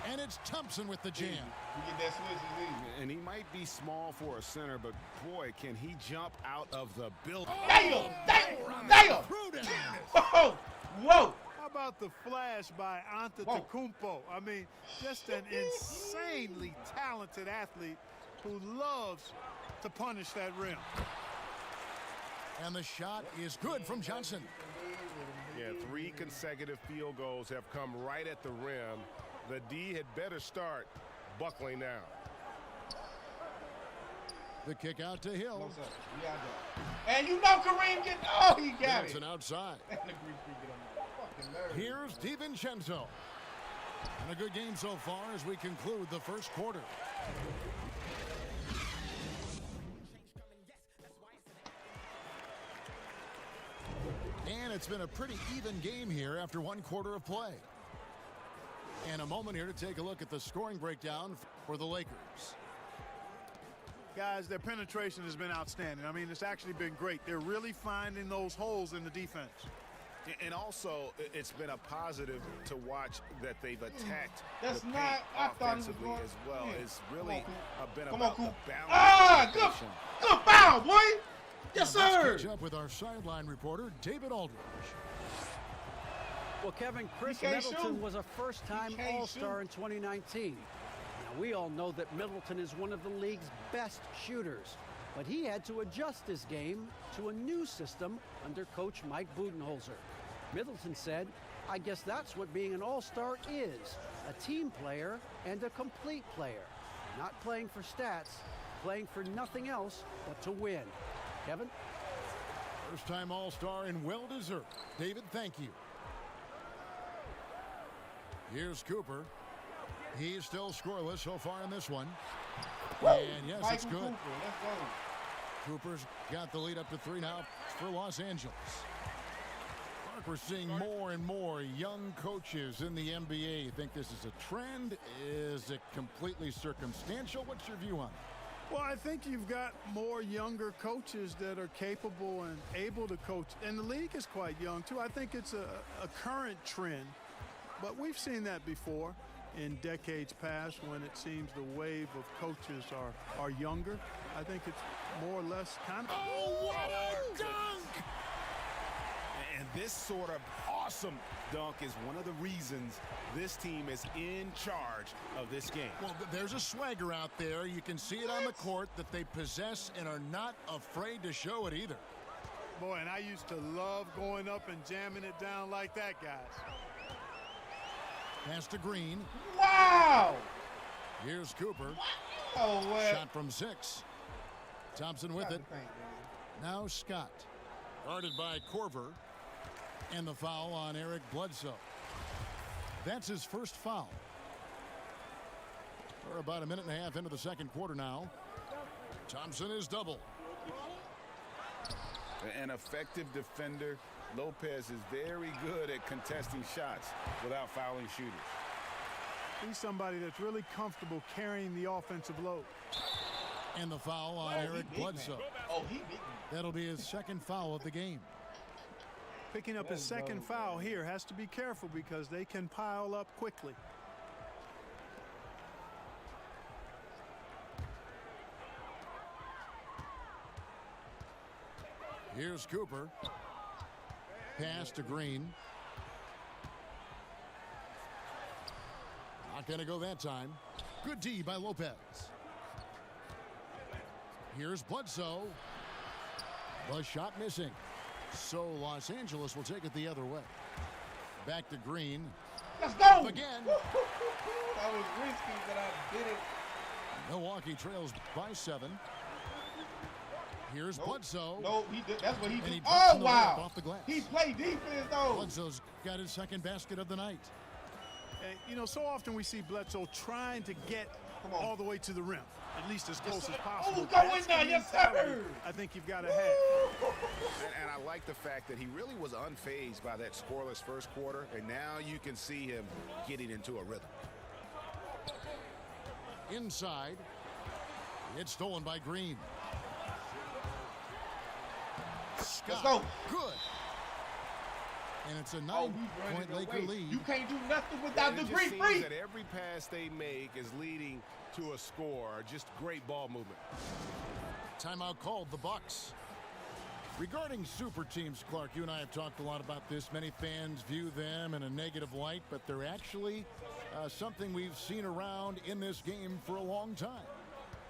And it's Thompson with the jam. You get that switch, it's easy. And he might be small for a center, but boy, can he jump out of the building. Damn! Whoa! Whoa! How about the flash by Antetokounmpo? I mean, just an insanely talented athlete who loves to punish that rim. And the shot is good from Johnson. Yeah, 3 consecutive field goals have come right at the rim. The D had better start buckling down. The kick out to Hill. And you know Kareem get. Oh, he got Johnson it. outside. Fucking Here's DiVincenzo. And a good game so far as we conclude the first quarter. And it's been a pretty even game here after one quarter of play. And a moment here to take a look at the scoring breakdown for the Lakers. Guys, their penetration has been outstanding. I mean, it's actually been great. They're really finding those holes in the defense. And also, it's been a positive to watch that they've attacked That's the paint not. I thought he was offensively going. as well. Yeah. It's really been Come about on, the balance. Ah, good foul, boy. Yes, Let's sir. catch up with our sideline reporter, David Aldridge. Well, Kevin, Chris Middleton was a first-time All-Star in 2019. Now, we all know that Middleton is one of the league's best shooters, but he had to adjust his game to a new system under coach Mike Budenholzer. Middleton said, "I guess that's what being an All-Star is, a team player and a complete player. Not playing for stats, playing for nothing else but to win." Kevin? First-time All-Star and well-deserved. David, thank you. Here's Cooper. He's still scoreless so far in this one. And yes, it's good. Cooper, let's go. Cooper's got the lead up to 3 now for Los Angeles. Mark, we're seeing more and more young coaches in the NBA. You think this is a trend? Is it completely circumstantial? What's your view on it? Well, I think you've got more younger coaches that are capable and able to coach. And the league is quite young, too. I think it's a current trend. But we've seen that before in decades past when it seems the wave of coaches are younger. I think it's more or less kind of... Oh, what a dunk! And this sort of awesome dunk is one of the reasons this team is in charge of this game. Well, there's a swagger out there. You can see it on the court that they possess and are not afraid to show it either. Boy, and I used to love going up and jamming it down like that, guys. Pass to Green. Wow! Here's Cooper. Oh, well. Shot from 6. Thompson with it. Now Scott. Guarded by Korver. And the foul on Eric Bledsoe. That's his first foul. We're about a minute and a half into the second quarter now. Thompson is double. An effective defender. Lopez is very good at contesting shots without fouling shooters. He's somebody that's really comfortable carrying the offensive load. And the foul on Eric Bledsoe. Oh, he beat me. That'll be his second foul of the game. Picking up his second foul here, has to be careful because they can pile up quickly. Here's Cooper. Pass to Green. Not going to go that time. Good D by Lopez. Here's Bledsoe. The shot missing. So Los Angeles will take it the other way. Back to Green. Let's go! Again. That was risky, but I did it. Milwaukee trails by 7. Here's Bledsoe. No, he did. That's what he did. He Oh, wow. off the glass. He played defense, though. Bledsoe's got his second basket of the night. And, you know, so often we see Bledsoe trying to get all the way to the rim, at least as close as possible. Oh, go in there, yes, sir. I think you've got to have. And I like the fact that he really was unfazed by that scoreless first quarter, and now you can see him getting into a rhythm. Inside. It's stolen by Green. Scott. Let's go. Good. And it's a 9-point Laker lead. You can't do nothing without the Green free. free. That every pass they make is leading to a score. Just great ball movement. Timeout called the Bucks. Regarding super teams, Clark, you and I have talked a lot about this. Many fans view them in a negative light, but they're actually something we've seen around in this game for a long time.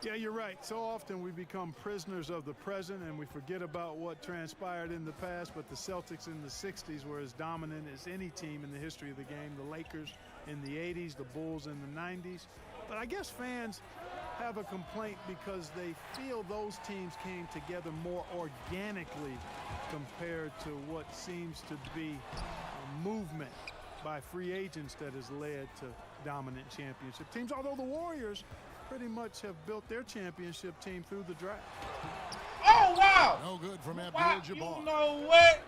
Yeah, you're right. So often we become prisoners of the present and we forget about what transpired in the past, but the Celtics in the 60s were as dominant as any team in the history of the game. The Lakers in the 80s, the Bulls in the 90s. But I guess fans have a complaint because they feel those teams came together more organically compared to what seems to be a movement by free agents that has led to dominant championship teams. Although the Warriors pretty much have built their championship team through the draft. Oh, wow. No good from Abdul-Jabbar. You know what?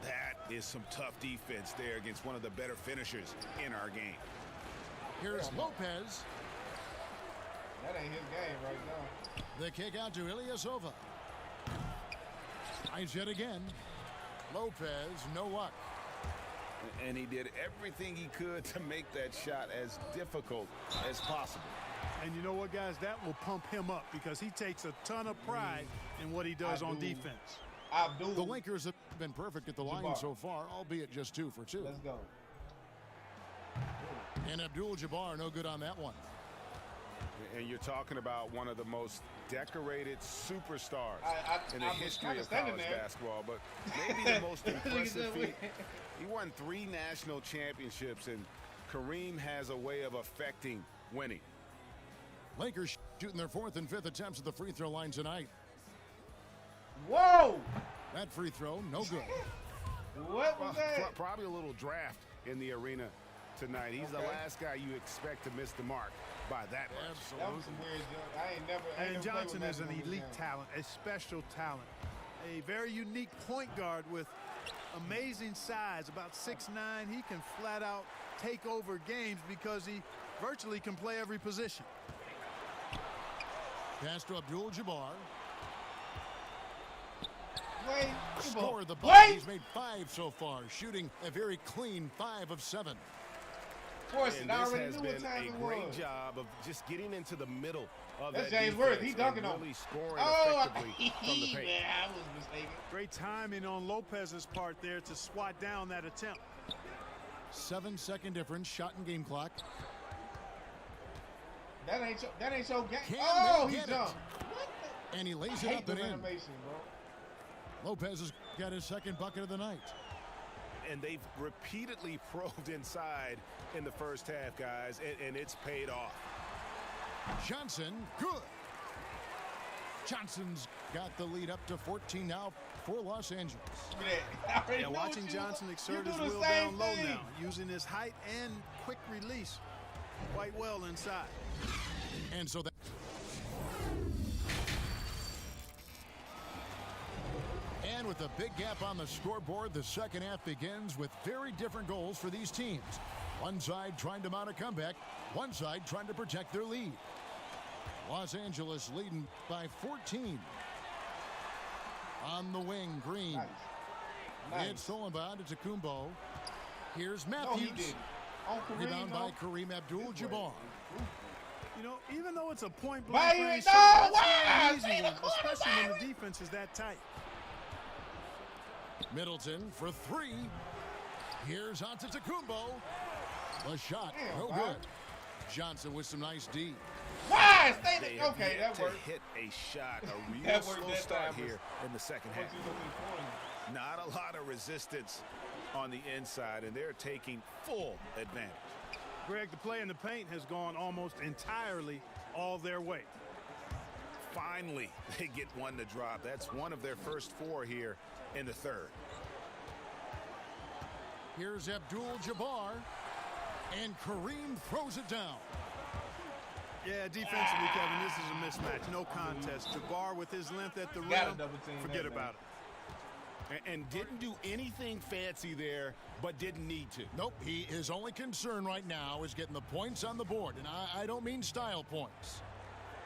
That is some tough defense there against one of the better finishers in our game. Here's Lopez. That ain't his game right now. The kick out to Ilyasova. Tries yet again. Lopez, no luck. And he did everything he could to make that shot as difficult as possible. And you know what, guys? That will pump him up because he takes a ton of pride in what he does on defense. The Lakers have been perfect at the line so far, albeit just 2 for 2. Let's go. And Abdul-Jabbar, no good on that one. And you're talking about one of the most decorated superstars in the history of college basketball, but maybe the most impressive feat. He won 3 national championships, and Kareem has a way of affecting winning. Lakers shooting their 4th and 5th attempts at the free throw line tonight. Whoa! That free throw, no good. What was that? Probably a little draft in the arena tonight. He's the last guy you expect to miss the mark by that much. That was some weird jump. I ain't never. And Johnson is an elite talent, a special talent, a very unique point guard with amazing size, about 6'9". He can flat out take over games because he virtually can play every position. Pass to Abdul-Jabbar. Score the Bucks. He's made 5 so far, shooting a very clean 5 of 7. And this has been a great job of just getting into the middle of That's that James defense Worth. He dunking on really scoring effectively from the paint. Yeah, I was mistaken. Great timing on Lopez's part there to swat down that attempt. 7-second difference, shot and game clock. That ain't your game. Can he get jumped. It? And he lays it up and in. Lopez has got his 2nd bucket of the night. And they've repeatedly probed inside in the first half, guys, and it's paid off. Johnson, good. Johnson's got the lead up to 14 now for Los Angeles. Yeah, watching Johnson exert his will down low now, using his height and quick release quite well inside. And so that. And with a big gap on the scoreboard, the second half begins with very different goals for these teams. One side trying to mount a comeback, one side trying to protect their lead. Los Angeles leading by 14. On the wing, Green. Nice. It's stolen by Antetokounmpo. Here's Matthews. Rebound by Kareem Abdul-Jabbar. You know, even though it's a point blank range, no, that's not an easy one, especially when the defense is that tight. Middleton for three. Here's Antetokounmpo. The shot, no good. Johnson with some nice D. Why? Okay, that worked. Hit a shot, a real slow start here in the second half. Not a lot of resistance on the inside, and they're taking full advantage. Greg, the play in the paint has gone almost entirely all their way. Finally, they get one to drop. That's one of their first four here in the third. Here's Abdul-Jabbar, and Kareem throws it down. Yeah, defensively, Kevin, this is a mismatch. No contest. Jabbar with his length at the rim, forget about it. And didn't do anything fancy there, but didn't need to. Nope, his only concern right now is getting the points on the board, and I don't mean style points.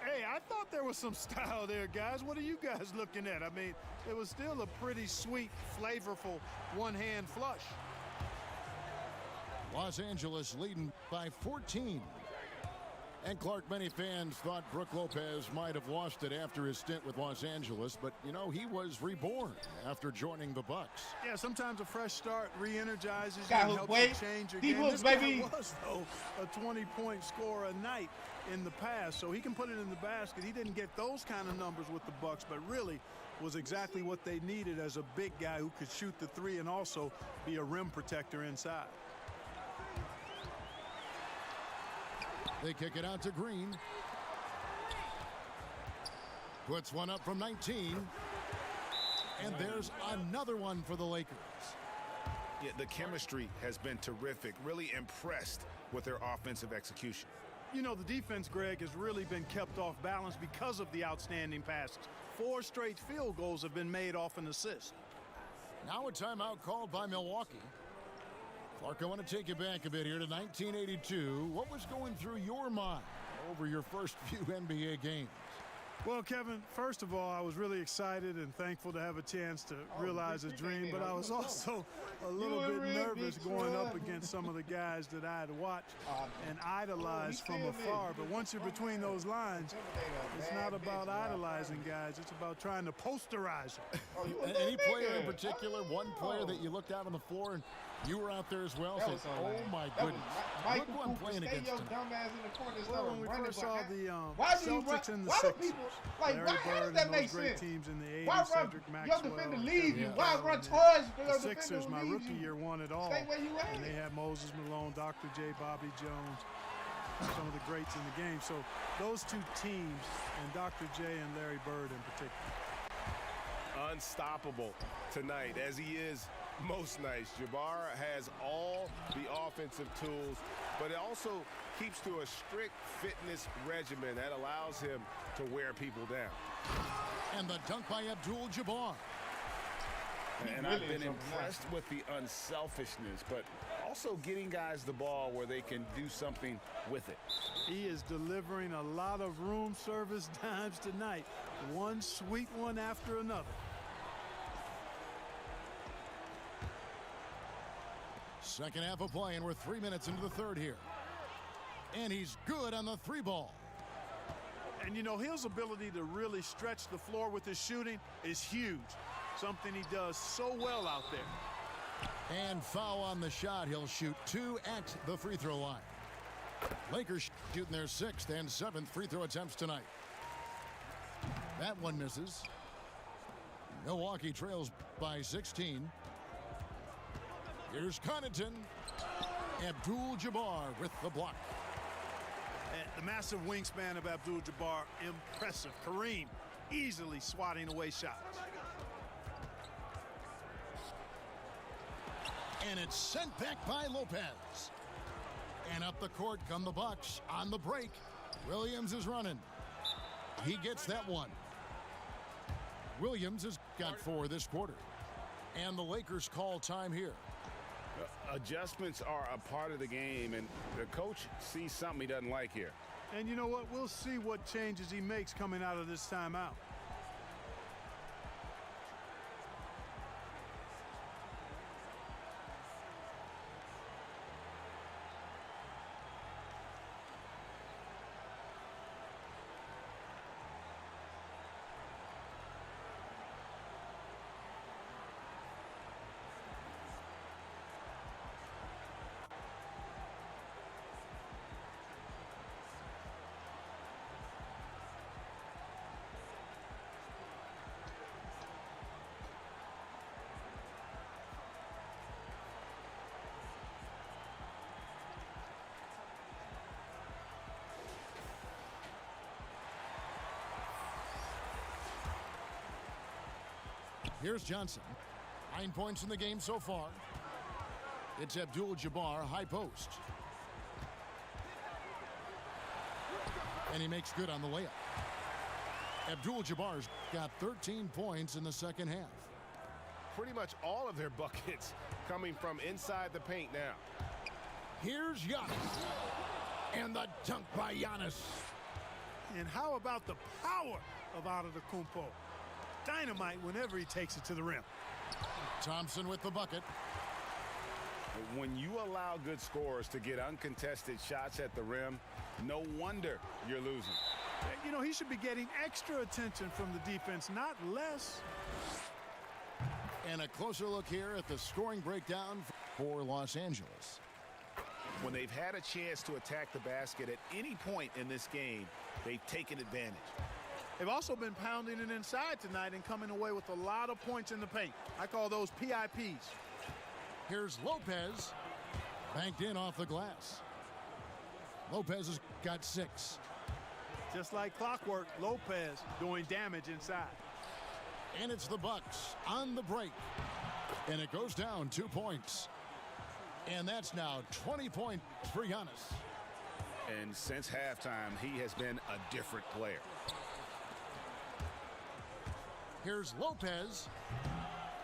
Hey, I thought there was some style there, guys. What are you guys looking at? I mean, it was still a pretty sweet, flavorful one-hand flush. Los Angeles leading by 14. And Clark, many fans thought Brook Lopez might have lost it after his stint with Los Angeles, but, you know, he was reborn after joining the Bucks. Yeah, sometimes a fresh start re-energizes you and helps you change your game. This guy was, though, a 20-point scorer a night in the past, so he can put it in the basket. He didn't get those kind of numbers with the Bucks, but really was exactly what they needed as a big guy who could shoot the three and also be a rim protector inside. They kick it out to Green. Puts one up from 19. And there's another one for the Lakers. Yeah, the chemistry has been terrific. Really impressed with their offensive execution. You know, the defense, Greg, has really been kept off balance because of the outstanding passes. 4 straight field goals have been made off an assist. Now a timeout called by Milwaukee. Clark, I want to take you back a bit here to 1982. What was going through your mind over your first few NBA games? Well, Kevin, first of all, I was really excited and thankful to have a chance to realize a dream, but I was also a little bit nervous going up against some of the guys that I had watched and idolized from afar. But once you're between those lines, it's not about idolizing guys. It's about trying to posterize them. Any player in particular, one player that you looked out on the floor and you were out there as well, said, oh my goodness, look who I'm playing against tonight. Well, when we first saw the Celtics and the Sixers, Larry Bird and those great teams in the 80s, Cedric Maxwell, the Sixers, my rookie year, won it all. And they had Moses Malone, Dr. J, Bobby Jones, some of the greats in the game. So those two teams, and Dr. J and Larry Bird in particular. Unstoppable tonight, as he is most nights. Jabbar has all the offensive tools, but it also keeps to a strict fitness regimen that allows him to wear people down. And the dunk by Abdul-Jabbar. And I've been impressed with the unselfishness, but also getting guys the ball where they can do something with it. He is delivering a lot of room service dimes tonight. One sweet one after another. Second half of play, and we're 3 minutes into the third here. And he's good on the 3-ball. And, you know, his ability to really stretch the floor with his shooting is huge. Something he does so well out there. And foul on the shot. He'll shoot 2 at the free throw line. Lakers shooting their 6th and 7th free throw attempts tonight. That one misses. Milwaukee trails by 16. Here's Connaughton. Abdul-Jabbar with the block. And the massive wingspan of Abdul-Jabbar, impressive. Kareem easily swatting away shots. And it's sent back by Lopez. And up the court come the Bucks on the break. Williams is running. He gets that one. Williams has got 4 this quarter. And the Lakers call time here. Adjustments are a part of the game, and the coach sees something he doesn't like here. And you know what? We'll see what changes he makes coming out of this timeout. Here's Johnson. 9 points in the game so far. It's Abdul-Jabbar, high post. And he makes good on the layup. Abdul-Jabbar's got 13 points in the second half. Pretty much all of their buckets coming from inside the paint now. Here's Giannis. And the dunk by Giannis. And how about the power of Antetokounmpo? Dynamite whenever he takes it to the rim. Thompson with the bucket. When you allow good scorers to get uncontested shots at the rim, no wonder you're losing. You know, he should be getting extra attention from the defense, not less. And a closer look here at the scoring breakdown for Los Angeles. When they've had a chance to attack the basket at any point in this game, they've taken advantage. They've also been pounding it inside tonight and coming away with a lot of points in the paint. I call those PIPs. Here's Lopez. Banked in off the glass. Lopez has got 6. Just like clockwork, Lopez doing damage inside. And it's the Bucks on the break. And it goes down 2 points. And that's now 20 points for Giannis. And since halftime, he has been a different player. Here's Lopez.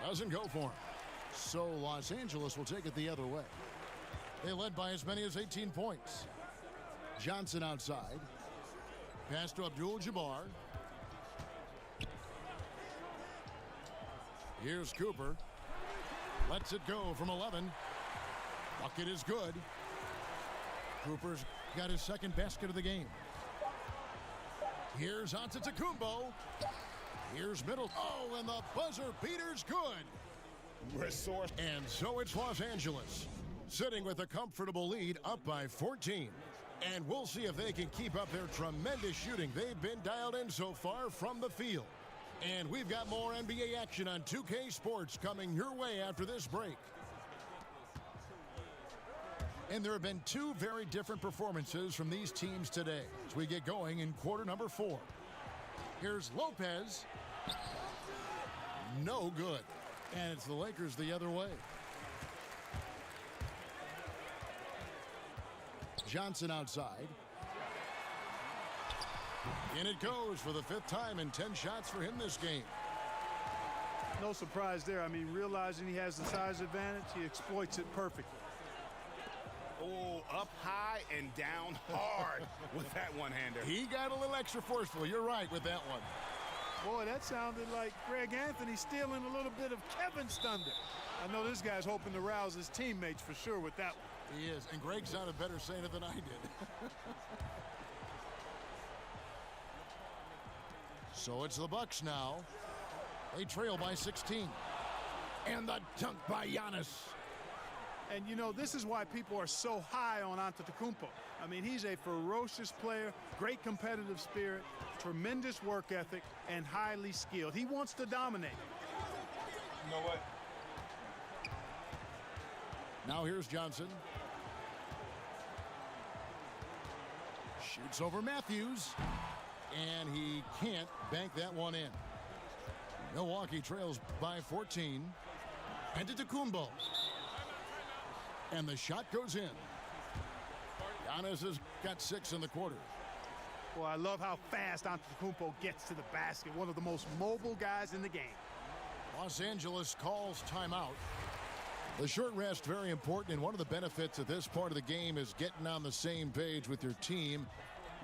Doesn't go for him. So Los Angeles will take it the other way. They led by as many as 18 points. Johnson outside. Pass to Abdul-Jabbar. Here's Cooper. Lets it go from 11. Bucket is good. Cooper's got his second basket of the game. Here's Antetokounmpo. Here's Middleton. Oh, and the buzzer beater's good. Resource. And so it's Los Angeles, sitting with a comfortable lead, up by 14. And we'll see if they can keep up their tremendous shooting they've been dialed in so far from the field. And we've got more NBA action on 2K Sports coming your way after this break. And there have been 2 very different performances from these teams today as we get going in quarter number 4. Here's Lopez. No good. And it's the Lakers the other way. Johnson outside. In it goes for the 5th time and 10 shots for him this game. No surprise there. I mean, realizing he has the size advantage, he exploits it perfectly. Oh, up high and down hard with that one-hander. He got a little extra forceful. You're right with that one. Boy, that sounded like Greg Anthony stealing a little bit of Kevin's thunder. I know this guy's hoping to rouse his teammates for sure with that one. He is, and Greg sounded better saying it than I did. So it's the Bucks now. They trail by 16. And the dunk by Giannis. And, you know, this is why people are so high on Antetokounmpo. I mean, he's a ferocious player, great competitive spirit, tremendous work ethic, and highly skilled. He wants to dominate. You know what? Now here's Johnson. Shoots over Matthews. And he can't bank that one in. Milwaukee trails by 14. Antetokounmpo. And the shot goes in. Giannis has got 6 in the quarter. Well, I love how fast Antetokounmpo gets to the basket. One of the most mobile guys in the game. Los Angeles calls timeout. The short rest, very important, and one of the benefits of this part of the game is getting on the same page with your team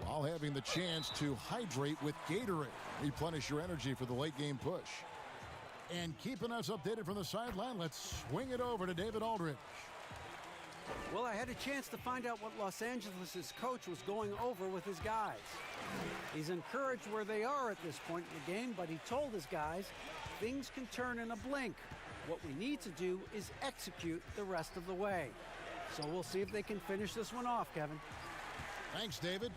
while having the chance to hydrate with Gatorade. Replenish your energy for the late game push. And keeping us updated from the sideline, let's swing it over to David Aldridge. Well, I had a chance to find out what Los Angeles' coach was going over with his guys. He's encouraged where they are at this point in the game, but he told his guys things can turn in a blink. What we need to do is execute the rest of the way. So we'll see if they can finish this one off, Kevin. Thanks, David.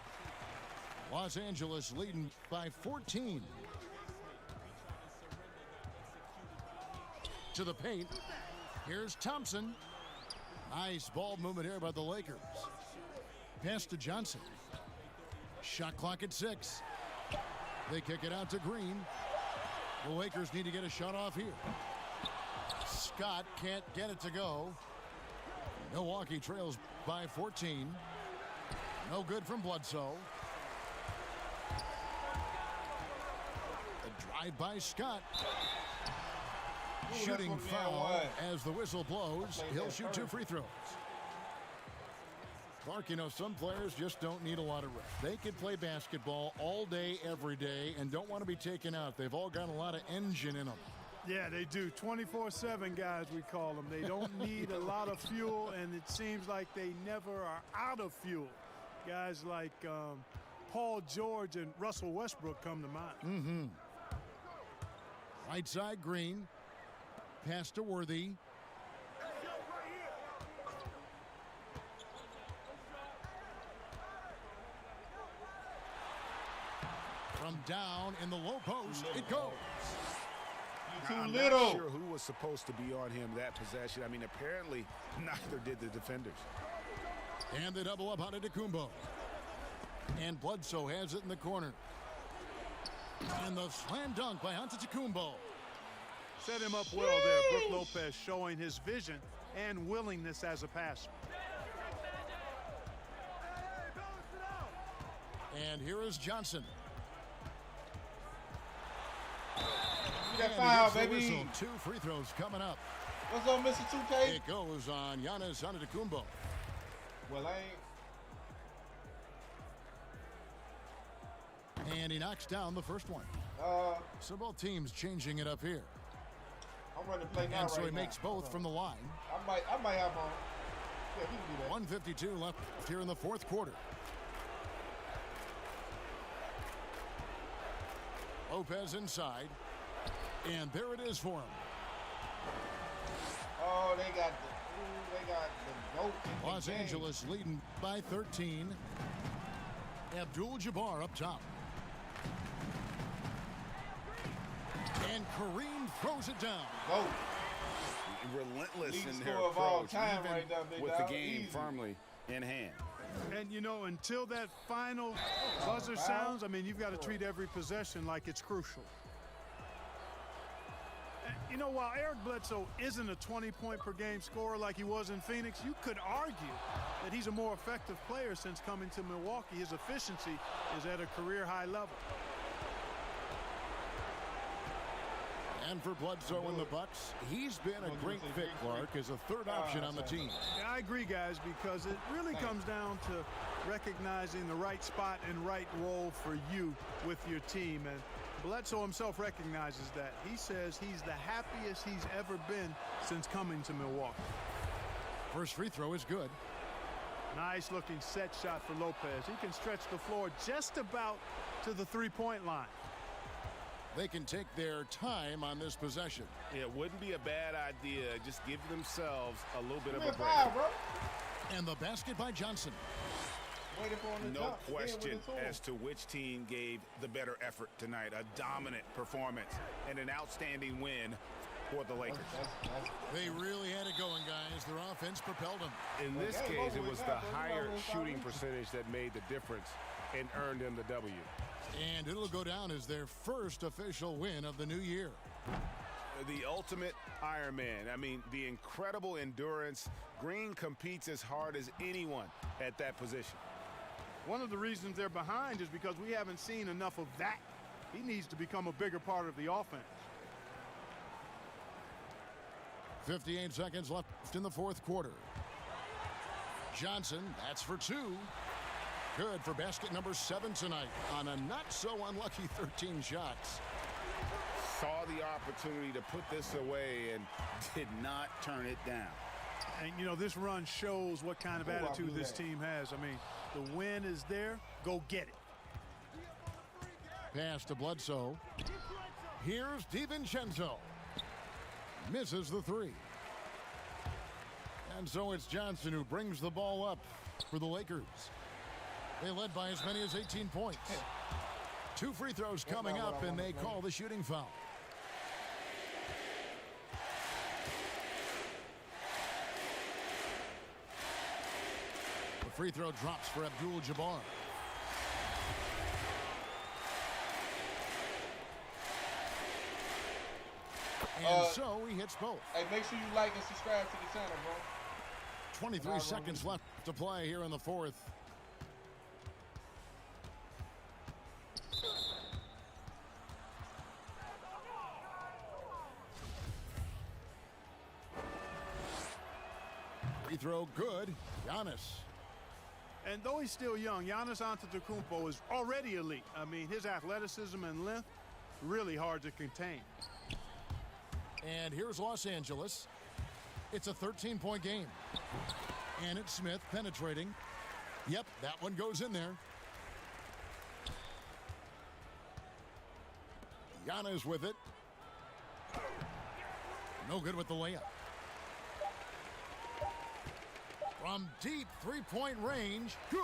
Los Angeles leading by 14. To the paint. Here's Thompson. Nice ball movement here by the Lakers. Pass to Johnson. Shot clock at 6. They kick it out to Green. The Lakers need to get a shot off here. Scott can't get it to go. Milwaukee trails by 14. No good from Bledsoe. A drive by Scott. Shooting foul as the whistle blows. He'll shoot 2 free throws. Clark, you know, some players just don't need a lot of rest. They can play basketball all day, every day, and don't want to be taken out. They've all got a lot of engine in them. Yeah, they do. 24/7 guys, we call them. They don't need a lot of fuel, and it seems like they never are out of fuel. Guys like Paul George and Russell Westbrook come to mind. Right side, Green. Pass to Worthy. From down in the low post, it goes. I'm not sure who was supposed to be on him that possession. I mean, apparently neither did the defenders. And the double up on Antetokounmpo. And Bledsoe has it in the corner. And the slam dunk by Antetokounmpo. Set him up well there. Brook Lopez showing his vision and willingness as a passer. And here is Johnson. You got foul, baby. Whistle. 2 free throws coming up. What's up, Mr. 2K? It goes on Giannis Antetokounmpo. Well, I ain't. And he knocks down the first one. So both teams changing it up here. I'm running play now. And so right he makes both from the line. I might have on. Yeah, he can do that. 152 left here in the fourth quarter. Lopez inside. And there it is for him. Oh, they got the goat in Los Angeles leading by 13. Abdul-Jabbar up top. And Kareem throws it down. Goat. Relentless Lead in score their of all approach, time even right there, big with dog. the game Easy. firmly in hand. And, you know, until that final buzzer sounds, I mean, you've got to treat every possession like it's crucial. And, you know, while Eric Bledsoe isn't a 20-point-per-game scorer like he was in Phoenix, you could argue that he's a more effective player since coming to Milwaukee. His efficiency is at a career-high level. And for Bledsoe and the Bucks, he's been a great fit, Clark, as a third option on the team. Yeah, I agree, guys, because it really comes down to recognizing the right spot and right role for you with your team. And Bledsoe himself recognizes that. He says he's the happiest he's ever been since coming to Milwaukee. First free throw is good. Nice looking set shot for Lopez. He can stretch the floor just about to the three-point line. They can take their time on this possession. It wouldn't be a bad idea. Just give themselves a little bit of a break. Foul, bro. And the basket by Johnson. Waiting for him to No jump. question as to which team gave the better effort tonight. A dominant performance and an outstanding win for the Lakers. They really had it going, guys. Their offense propelled them. In this case, it was the higher shooting percentage that made the difference and earned them the W. And it'll go down as their first official win of the new year. The ultimate Ironman. I mean, the incredible endurance. Green competes as hard as anyone at that position. One of the reasons they're behind is because we haven't seen enough of that. He needs to become a bigger part of the offense. 58 seconds left in the fourth quarter. Johnson, that's for 2. Good for basket number 7 tonight on a not-so-unlucky 13 shots. Saw the opportunity to put this away and did not turn it down. And, you know, this run shows what kind of attitude this team has. I mean, the win is there. Go get it. Pass to Bledsoe. Here's DiVincenzo. Misses the 3. And so it's Johnson who brings the ball up for the Lakers. They led by as many as 18 points. 2 free throws coming up, and they call the shooting foul. The free throw drops for Abdul-Jabbar. And so he hits both. Hey, make sure you like and subscribe to the channel, bro. 23 seconds left to play here in the fourth. Free throw good. Giannis. And though he's still young, Giannis Antetokounmpo is already elite. I mean, his athleticism and length, really hard to contain. And here's Los Angeles. It's a 13-point game. And it's Smith penetrating. Yep, that one goes in there. Giannis with it. No good with the layup. From deep three-point range, good.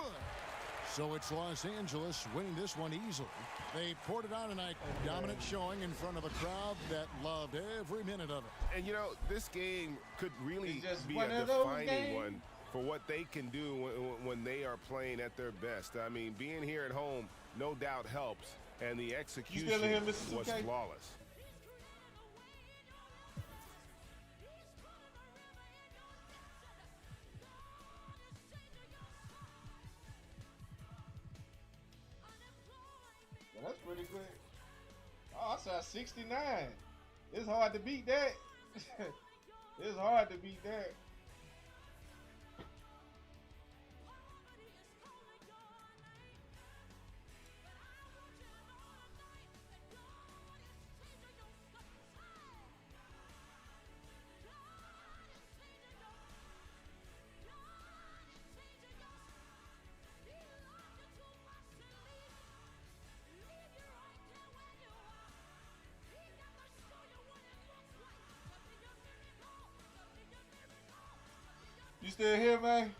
So it's Los Angeles winning this one easily. They poured it on tonight. A dominant showing in front of a crowd that loved every minute of it. And, you know, this game could really be one a of those defining games. one for what they can do when they are playing at their best. I mean, being here at home no doubt helps, and the execution was flawless. That's pretty good. Oh, I saw 69. It's hard to beat that. It's hard to beat that. You still here, man?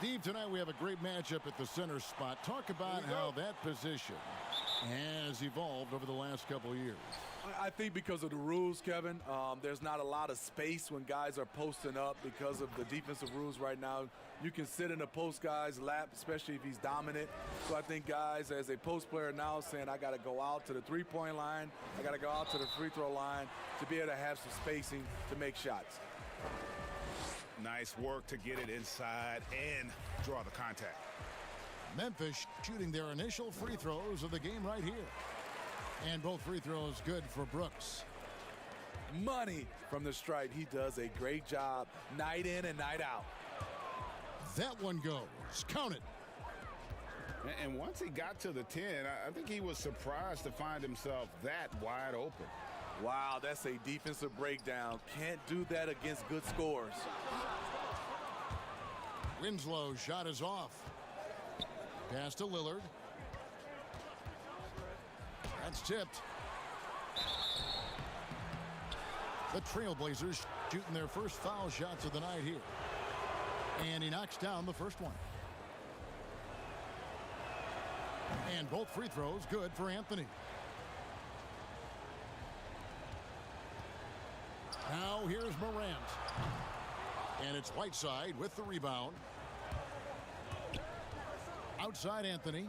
Steve, tonight we have a great matchup at the center spot. Talk about how that position has evolved over the last couple of years. I think because of the rules, Kevin, there's not a lot of space when guys are posting up because of the defensive rules right now. You can sit in a post guy's lap, especially if he's dominant. So I think guys, as a post player now, saying I got to go out to the three-point line, I got to go out to the free throw line to be able to have some spacing to make shots. Nice work to get it inside and draw the contact. Memphis shooting their initial free throws of the game right here. And both free throws good for Brooks. Money from the stripe. He does a great job night in and night out. That one goes. Count it. And once he got to the 10, I think he was surprised to find himself that wide open. Wow, that's a defensive breakdown. Can't do that against good scores. Winslow's shot is off. Pass to Lillard. That's tipped. The Trailblazers shooting their first foul shots of the night here. And he knocks down the first one. And both free throws good for Anthony. Now here's Morant. And it's Whiteside with the rebound. Outside Anthony.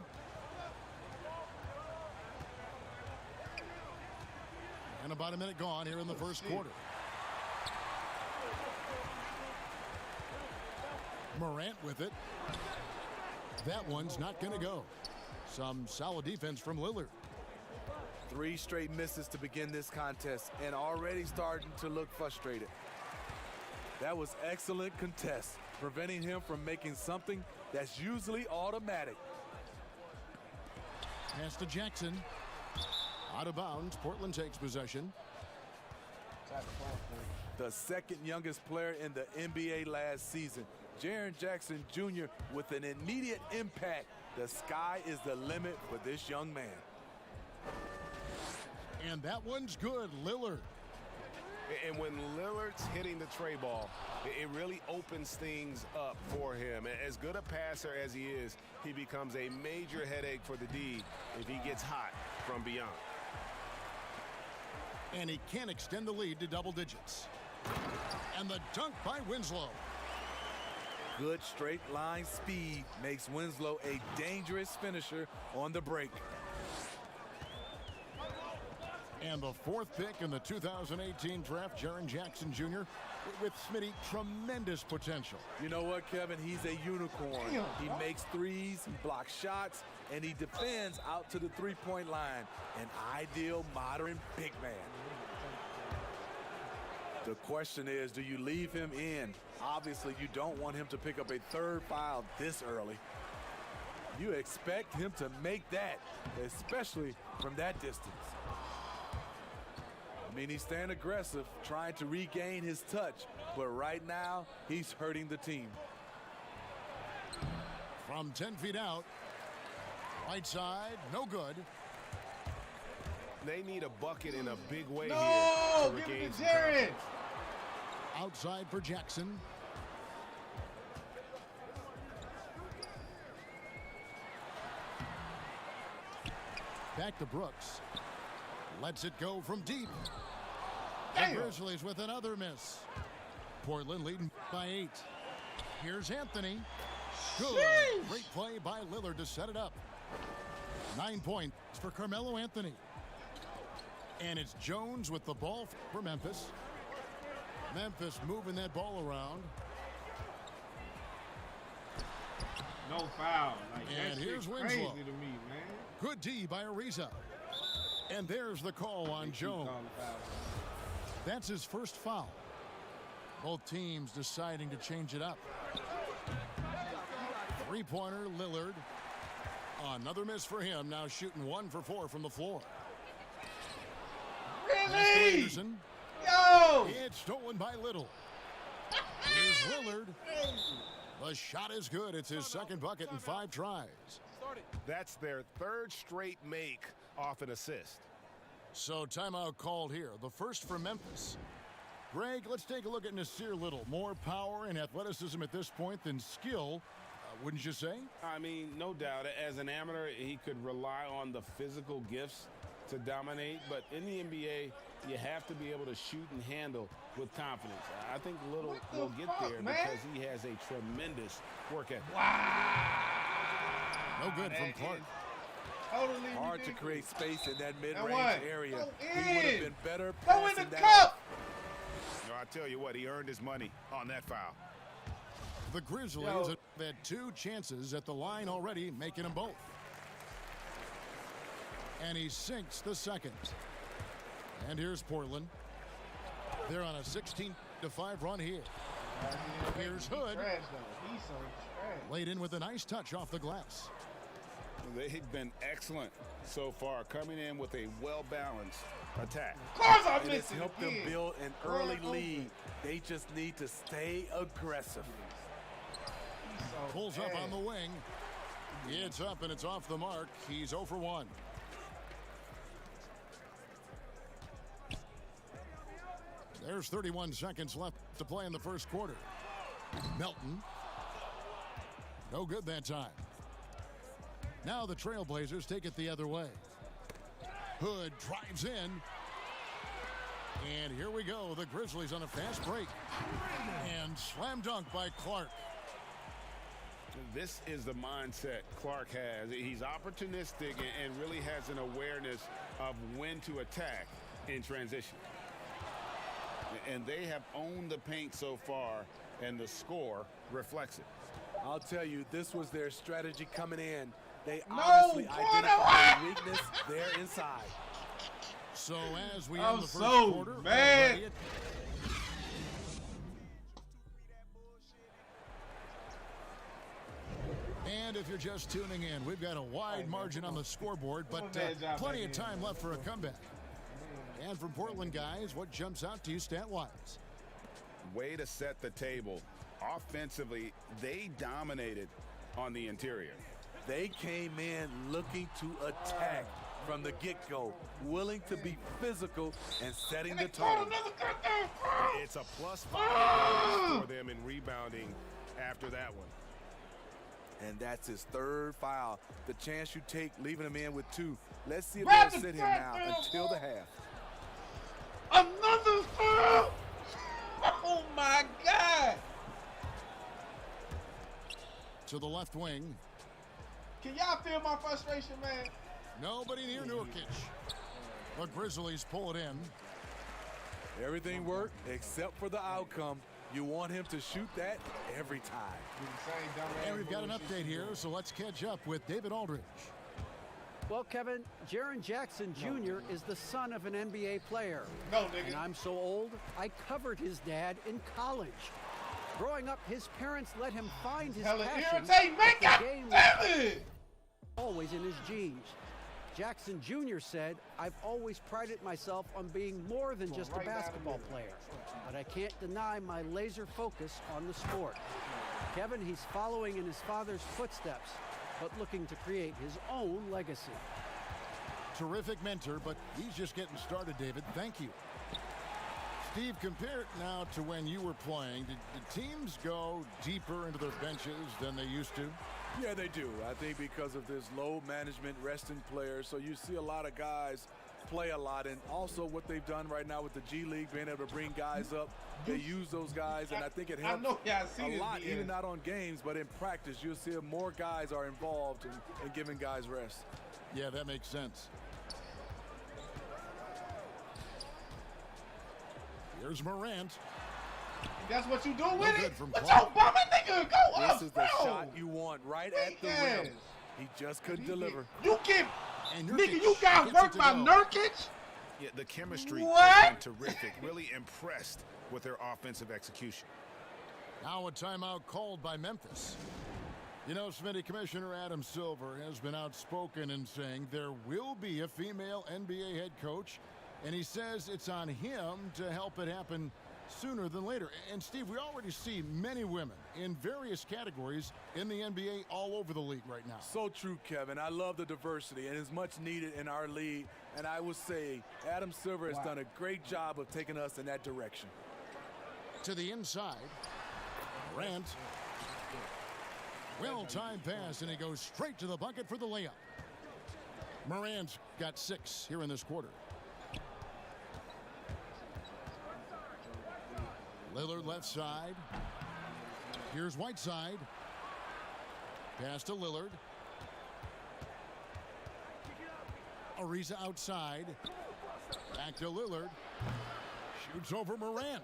And about a minute gone here in the first quarter. Morant with it. That one's not going to go. Some solid defense from Lillard. 3 straight misses to begin this contest and already starting to look frustrated. That was excellent contest, preventing him from making something that's usually automatic. Pass to Jackson. Out of bounds. Portland takes possession. The second youngest player in the NBA last season. Jaren Jackson Jr. with an immediate impact. The sky is the limit for this young man. And that one's good. Lillard. And when Lillard's hitting the tray ball, it really opens things up for him. As good a passer as he is, he becomes a major headache for the D if he gets hot from beyond. And he can extend the lead to double digits. And the dunk by Winslow. Good straight line speed makes Winslow a dangerous finisher on the break. And the 4th pick in the 2018 draft, Jaren Jackson Jr. with Smitty, tremendous potential. You know what, Kevin? He's a unicorn. He makes threes, he blocks shots, and he defends out to the three-point line. An ideal modern big man. The question is, do you leave him in? Obviously, you don't want him to pick up a 3rd foul this early. You expect him to make that, especially from that distance. I mean, he's staying aggressive, trying to regain his touch, but right now, he's hurting the team. From 10 feet out, right side, no good. They need a bucket in a big way here. No, give it to Jaren. Outside for Jackson. Back to Brooks. Lets it go from deep. The Grizzlies with another miss. Portland leading by 8. Here's Anthony. Good. Great play by Lillard to set it up. 9 points for Carmelo Anthony. And it's Jones with the ball for Memphis. Memphis moving that ball around. No foul. Like, and here's Winslow. Crazy to me, man. Good D by Ariza. And there's the call on Jones. That's his first foul. Both teams deciding to change it up. 3-pointer Lillard. Another miss for him. Now shooting 1 for 4 from the floor. Really? Yo! It's stolen by Little. Here's Lillard. The shot is good. It's his second bucket in 5 tries. That's their 3rd straight make off an assist. So timeout called here. The first for Memphis. Greg, let's take a look at Nasir Little. More power and athleticism at this point than skill. wouldn't you say? I mean, no doubt. As an amateur, he could rely on the physical gifts to dominate. But in the NBA, you have to be able to shoot and handle with confidence. I think Little will get there because he has a tremendous work ethic. Wow. No good from Clark. Totally hard ridiculous. to create space in that mid-range area. He would have been better Go in the passing that cup. No, I tell you what, he earned his money on that foul. The Grizzlies have had 2 chances at the line already, making them both. And he sinks the second. And here's Portland. They're on a 16-5 run here. Here's Hood. Laid in with a nice touch off the glass. They've been excellent so far, coming in with a well-balanced attack. Of course I It missed has it helped again. them build an early lead. They just need to stay aggressive. Pulls up on the wing. It's up and it's off the mark. He's 0 for 1. There's 31 seconds left to play in the first quarter. Melton. No good that time. Now the Trailblazers take it the other way. Hood drives in. And here we go. The Grizzlies on a fast break. And slam dunk by Clark. This is the mindset Clark has. He's opportunistic and really has an awareness of when to attack in transition. And they have owned the paint so far, and the score reflects it. I'll tell you, this was their strategy coming in. They obviously identified a weakness there inside. So as we end the first quarter, mad. And if you're just tuning in, we've got a wide margin on the scoreboard, but plenty of time left for a comeback. And from Portland, guys, what jumps out to you stat-wise? Way to set the table. Offensively, they dominated on the interior. They came in looking to attack from the get-go, willing to be physical and setting the tone. It's a +5 for them in rebounding after that one. And that's his 3rd foul. The chance you take leaving him in with 2. Let's see if they'll sit him now until the half. Another foul! Oh my God! To the left wing. Can y'all feel my frustration, man? Nobody near Nurkic. The Grizzlies pull it in. Everything worked except for the outcome. You want him to shoot that every time. And we've got an update here, so let's catch up with David Aldridge. Well, Kevin, Jaren Jackson Jr. is the son of an NBA player. No, nigga. And I'm so old, I covered his dad in college. Growing up, his parents let him find his passion. The game was always in his genes. Jackson Jr. said, "I've always prided myself on being more than just a basketball player, but I can't deny my laser focus on the sport." Kevin, he's following in his father's footsteps, but looking to create his own legacy. Terrific mentor, but he's just getting started, David. Thank you. Steve, compare it now to when you were playing. Did teams go deeper into their benches than they used to? Yeah, they do. I think because of this low management resting players, so you see a lot of guys play a lot, and also what they've done right now with the G League, being able to bring guys up, they use those guys, and I think it helps a lot, even not on games, but in practice. You'll see more guys are involved in giving guys rest. Yeah, that makes sense. Here's Morant. That's what you do with it? From What's your bummer, nigga? Go up, This is the shot you want right at the rim. He just couldn't deliver. You get, nigga, you got work by Nurkic? Yeah, the chemistry What? has been terrific. Really impressed with their offensive execution. Now a timeout called by Memphis. You know, Smitty, Commissioner Adam Silver has been outspoken in saying there will be a female NBA head coach, and he says it's on him to help it happen sooner than later. And Steve, we already see many women in various categories in the NBA all over the league right now. So true, Kevin. I love the diversity, and it's much needed in our league. And I would say Adam Silver has done a great job of taking us in that direction. To the inside, Morant. Well-timed pass, and he goes straight to the bucket for the layup. Morant's got 6 here in this quarter. Lillard left side. Here's Whiteside. Pass to Lillard. Ariza outside. Back to Lillard. Shoots over Morant.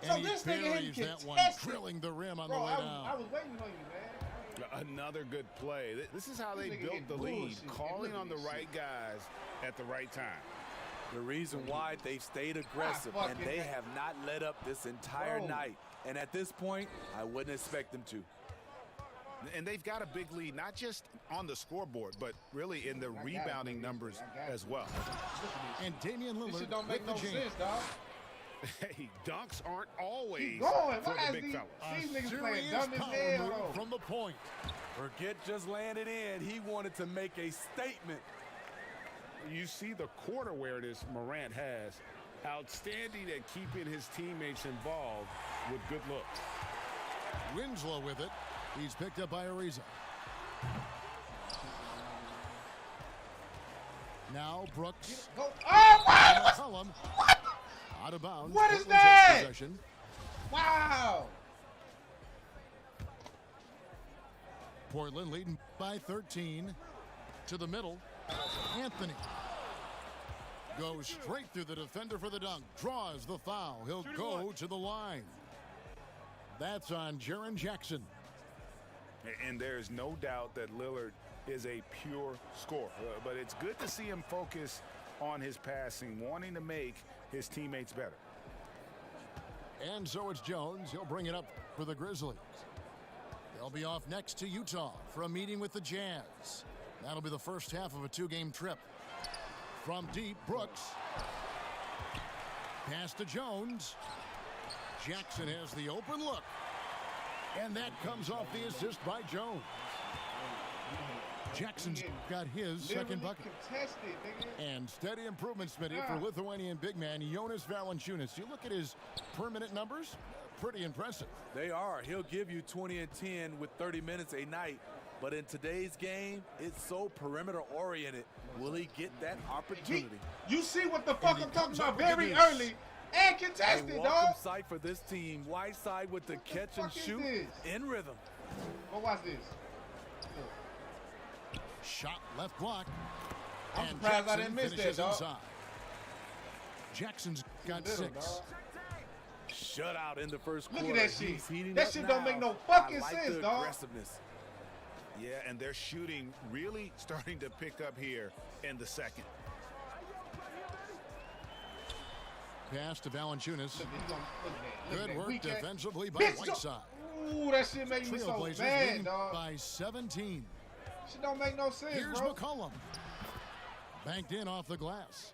So And this he nigga buries hit that one, contested. drilling the rim on Bro, the way I down. was waiting on you, man. Another good play. This is how they This nigga built getting the lead, bullshit. calling Look on at the this right guys at the right time. The reason why they've stayed aggressive and fucking they hell. have not let up this entire Bro. night. And at this point, I wouldn't expect them to. And they've got a big lead, not just on the scoreboard, but really in the rebounding numbers as well. And Damian This Lillard shit don't make with no the jam. sense, dog. Hey, dunks aren't always Keep going. for Why the is big fellas. these niggas Serious playing dumb as power hell, move though. from the point. Forget just laying it in. He wanted to make a statement. You see the court awareness Morant has. Outstanding at keeping his teammates involved with good looks. Winslow with it. He's picked up by Ariza. Now Brooks. Go. Oh, wow! McCollum. Out of bounds. What is Portland takes that? possession. Wow! Portland leading by 13. To the middle. Anthony. Goes straight through the defender for the dunk. Draws the foul. He'll go to the line. That's on Jaren Jackson. And there's no doubt that Lillard is a pure scorer. But it's good to see him focus on his passing, wanting to make his teammates better. And so it's Jones. He'll bring it up for the Grizzlies. They'll be off next to Utah for a meeting with the Jazz. That'll be the first half of a 2-game trip. From deep, Brooks. Pass to Jones. Jackson has the open look. And that comes off the assist by Jones. Jackson's got his second bucket. Contested, nigga. And steady improvement, Smitty, for Lithuanian big man Jonas Valanciunas. You look at his per-minute numbers, pretty impressive. They are. He'll give you 20 and 10 with 30 minutes a night. But in today's game, it's so perimeter-oriented. Will he get that opportunity? You see what the fuck I'm talking about? up with Very the early and A contested, welcome dog. sight for this team. Whiteside with the catch and fuck is shoot this? in rhythm. Go watch this. Shot left block. I'm And surprised I Jackson didn't miss that, finishes dog. inside. Jackson's got Little, 6. dog. Shut out in the first Look at quarter. that shit. He's heating That up shit now. don't make no fucking I like sense, the dog. aggressiveness. Yeah, and their shooting really starting to pick up here in the second. Pass to Valanciunas. Look at Good that work weak ass- defensively by Bitch, Whiteside. Ooh, that shit make me so Trailblazers mad, leading dog. by 17. Shit don't make no sense, Here's bro. McCollum. Banked in off the glass.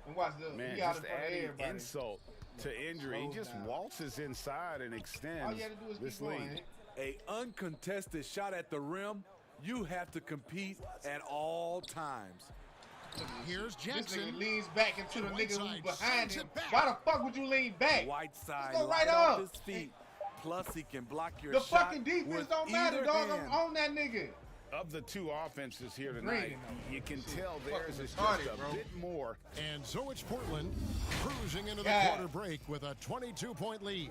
And watch this. Man, He out just in front of adding everybody. insult to injury. He Slows just down. waltzes inside and All extends you had to do is this keep going. lead. A uncontested shot at the rim, you have to compete at all times. Here's This Jackson. nigga leans back into the nigga who's Whiteside behind sends him. it back. Why the fuck would you lean back? Whiteside Let's go right right off up. his feet. Plus, he can block your The shot fucking defense with don't matter, either dog. hand. I'm on that nigga. Of the two offenses here tonight, you can tell theirs is just retarded, a bro. bit more. And so it's Portland cruising into the God. quarter break with a 22-point lead.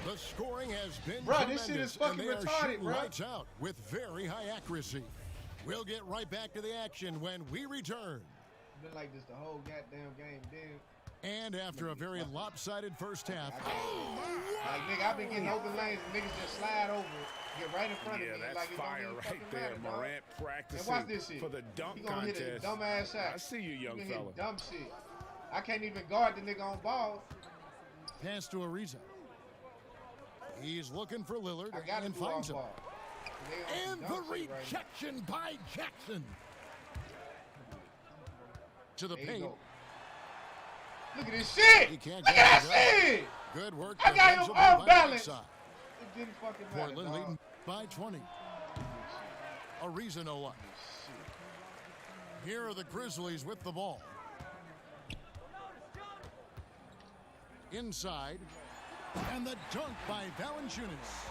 The scoring has been Bruh, tremendous, this shit is fucking and they are retarded, shooting bruh. lights out with very high accuracy. We'll get right back to the action when we return. Been like this the whole goddamn game, dude. And after a very lopsided first half, Like, nigga, I've been getting open lanes and niggas just slide over, get right in front Yeah, of me. that's like, it don't fire even right fucking there. matter, dog. Morant And practicing watch this shit. for the dunk He gonna hit a contest. dumbass shot. I see you, young He been fella. hitting dumb shit. I can't even guard the nigga on ball. pass to Ariza. He's looking for Lillard I got to and do finds off him. ball. They on And some the dumb shit right now. rejection by Jackson. To the There you paint. go. Look at this shit. He can't Look get at it that up. shit. Good work I got him defensively off by balance. Whiteside. It didn't fucking matter, Portland dog. leading by 20. Ariza no up. Here are the Grizzlies with the ball. Inside. And the dunk by Valanciunas.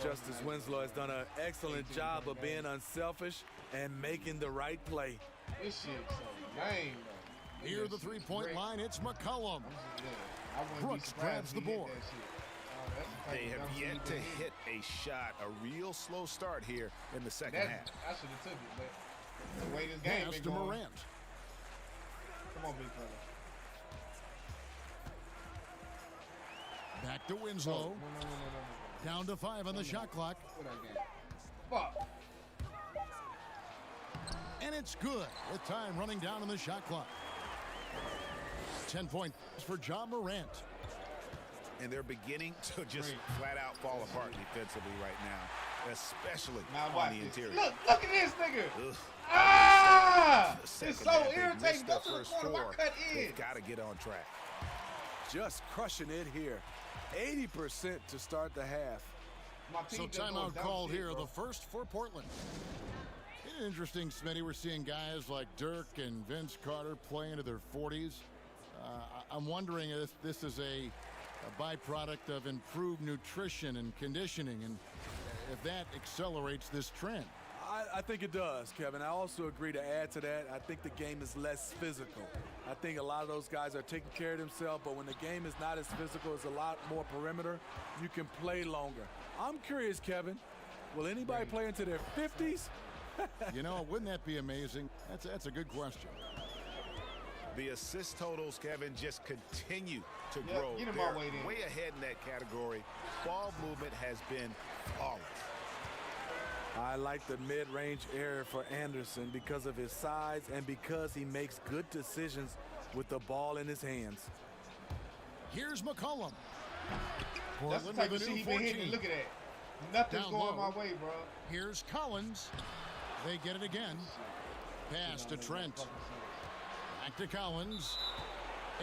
Justice Winslow has done an excellent job of being unselfish and making the right play. This shit's so lame, though. Near the three-point line, it's McCollum. Brooks grabs the board. They have yet to hit a shot, a real slow start here in the second half. I should have took it, but the way this game is going. Morant. Come on, big fella. Back to Winslow. No. Down to 5 on the shot clock. Fuck. And it's good with time running down on the shot clock. 10 points for Ja Morant. And they're beginning to just flat out fall apart defensively right now, especially on the interior. Look at this nigga. Ah! It's so irritating. Go to the corner. Why cut in? They've got to get on track. Just crushing it here. 80% to start the half. So timeout called here, the first for Portland. Interesting, Smitty. We're seeing guys like Dirk and Vince Carter play into their 40s. I'm wondering if this is a byproduct of improved nutrition and conditioning, and if that accelerates this trend. I think it does, Kevin. I also agree to add to that. I think the game is less physical. I think a lot of those guys are taking care of themselves, but when the game is not as physical, it's a lot more perimeter. You can play longer. I'm curious, Kevin, will anybody play into their 50s? You know, wouldn't that be amazing? That's a good question. The assist totals, Kevin, just continue to grow. Get him They're way ahead in that category. Ball movement has been flawless. I like the mid-range area for Anderson because of his size and because he makes good decisions with the ball in his hands. Here's McCollum. That's the type of shit he been hitting. Look at that. Nothing's going my way, bro. Here's Collins. They get it again. Pass to Trent. Back to Collins.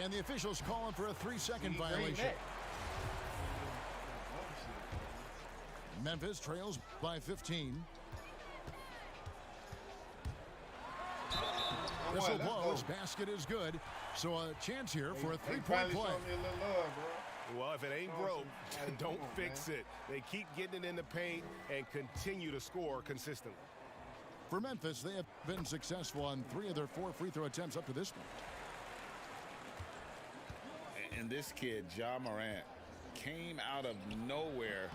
And the officials calling for a 3-second violation. Memphis trails by 15. Whistle blows. Basket is good. So a chance here for a 3-point play. Well, if it ain't broke, don't fix it. They keep getting it in the paint and continue to score consistently. For Memphis, they have been successful on 3 of their 4 free throw attempts up to this point. And this kid, Ja Morant, came out of nowhere,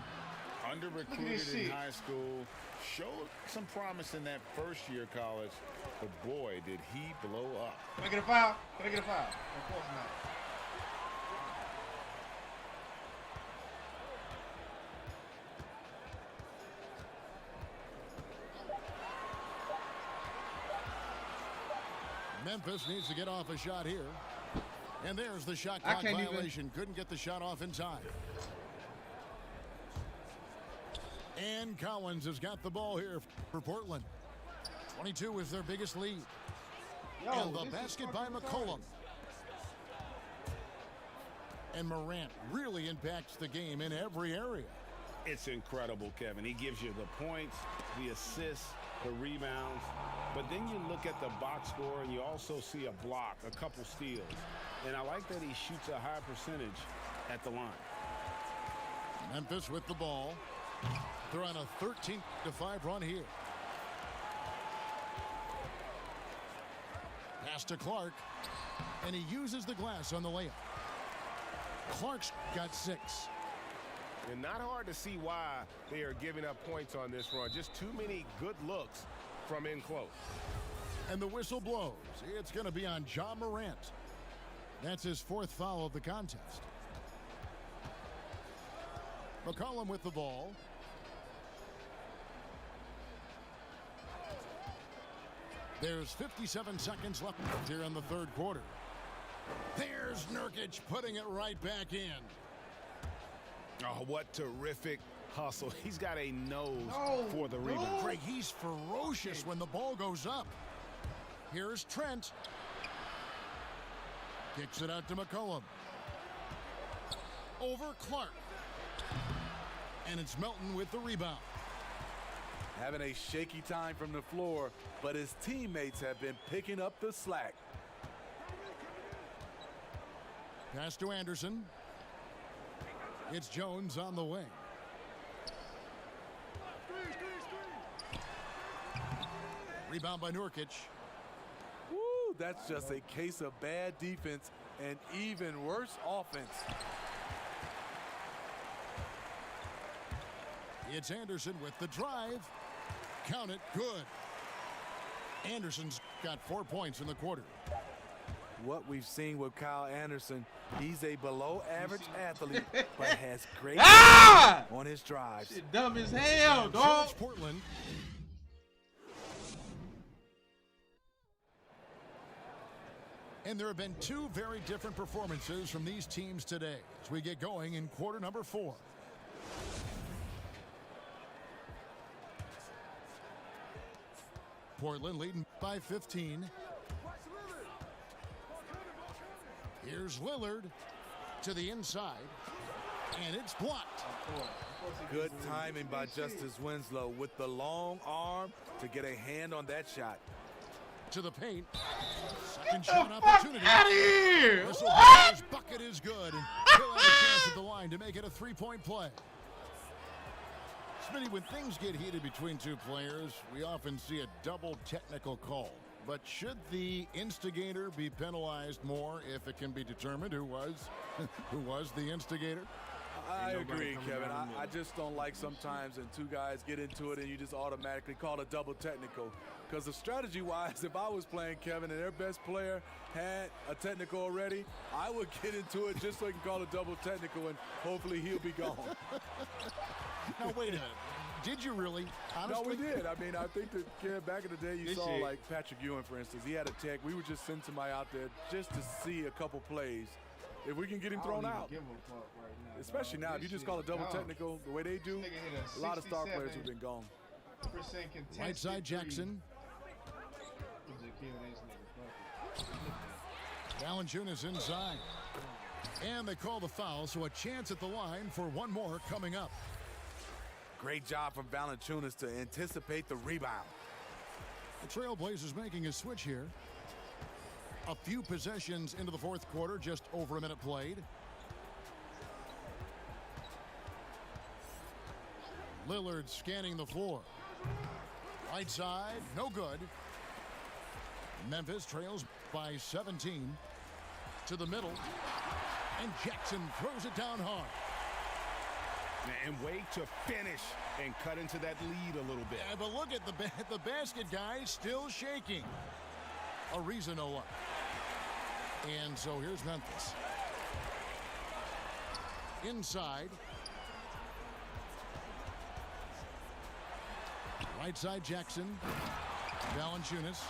under-recruited in high school, showed some promise in that first year of college, but boy, did he blow up. Can I get a foul? Can I get a foul? Of course not. Memphis needs to get off a shot here. And there's the shot clock violation. Couldn't get the shot off in time. And Collins has got the ball here for Portland. 22 is their biggest lead. And the basket by McCollum. And Morant really impacts the game in every area. It's incredible, Kevin. He gives you the points, the assists, the rebounds. But then you look at the box score and you also see a block, a couple steals. And I like that he shoots a high percentage at the line. Memphis with the ball. They're on a 13-5 run here. Pass to Clark. And he uses the glass on the layup. Clark's got 6. And not hard to see why they are giving up points on this run. Just too many good looks from in close. And the whistle blows. It's going to be on Ja Morant. That's his 4th foul of the contest. McCollum with the ball. There's 57 seconds left here in the 3rd quarter. There's Nurkic putting it right back in. Oh, what terrific hustle. He's got a nose for the rebound. Greg, he's ferocious when the ball goes up. Here's Trent. Kicks it out to McCollum. Over Clark. And it's Melton with the rebound. Having a shaky time from the floor, but his teammates have been picking up the slack. Pass to Anderson. It's Jones on the wing. Rebound by Nurkic. Woo, that's just a case of bad defense and even worse offense. It's Anderson with the drive. Count it, good. Anderson's got 4 points in the quarter. What we've seen with Kyle Anderson, he's a below-average athlete, but has great on his drives. Shit dumb as hell, dog. Portland. And there have been two very different performances from these teams today as we get going in quarter number 4. Portland leading by 15. Here's Lillard to the inside, and it's blocked. Good timing by Justice Winslow with the long arm to get a hand on that shot. To the paint. Second shot opportunity. Out of here! Whistleblowers bucket is good, and he'll have a chance at the line to make it a 3-point play. Smitty, when things get heated between two players, we often see a double technical call. But should the instigator be penalized more if it can be determined who was the instigator? I agree, Kevin. I just don't like sometimes when two guys get into it and you just automatically call a double technical. Because the strategy-wise, if I was playing Kevin and their best player had a technical already, I would get into it just so he can call a double technical and hopefully he'll be gone. Now, wait a minute. Did you really? Honestly? No, we did. I mean, I think that back in the day you saw like Patrick Ewing, for instance. He had a tech. We would just send somebody out there just to see a couple plays. If we can get him thrown out. Give a fuck right now, especially now, if you just call a double technical the way they do, a lot of star players have been gone. Right side Jackson. Valanciunas inside. And they call the foul, so a chance at the line for one more coming up. Great job from Valanciunas to anticipate the rebound. The Trailblazers making a switch here. A few possessions into the fourth quarter, just over a minute played. Lillard scanning the floor. Right side, no good. Memphis trails by 17 to the middle, and Jackson throws it down hard. And wait to finish and cut into that lead a little bit. Yeah, but look at the basket guy still shaking. Ariza no luck. And so here's Memphis. Inside. Right side Jackson. Valanciunas.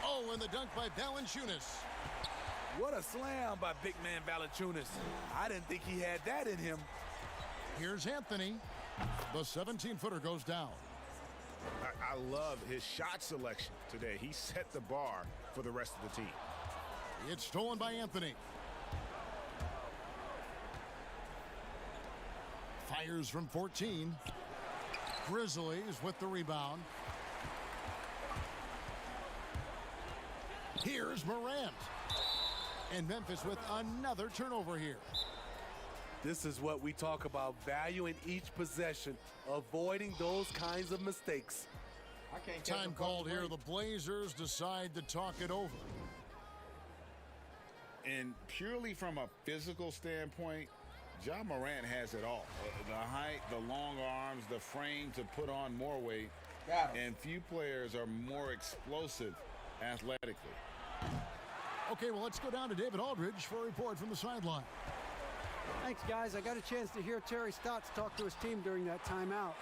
Oh, and the dunk by Valanciunas. What a slam by big man Valanciunas. I didn't think he had that in him. Here's Anthony. The 17-footer goes down. I love his shot selection today. He set the bar for the rest of the team. It's stolen by Anthony. Fires from 14. Grizzlies with the rebound. Here's Morant. And Memphis with another turnover here. This is what we talk about, valuing each possession, avoiding those kinds of mistakes. Time called here. The Blazers decide to talk it over. And purely from a physical standpoint, Ja Morant has it all. The height, the long arms, the frame to put on more weight. And few players are more explosive athletically. Okay, well, let's go down to David Aldridge for a report from the sideline. Thanks, guys. I got a chance to hear Terry Stotts talk to his team during that timeout.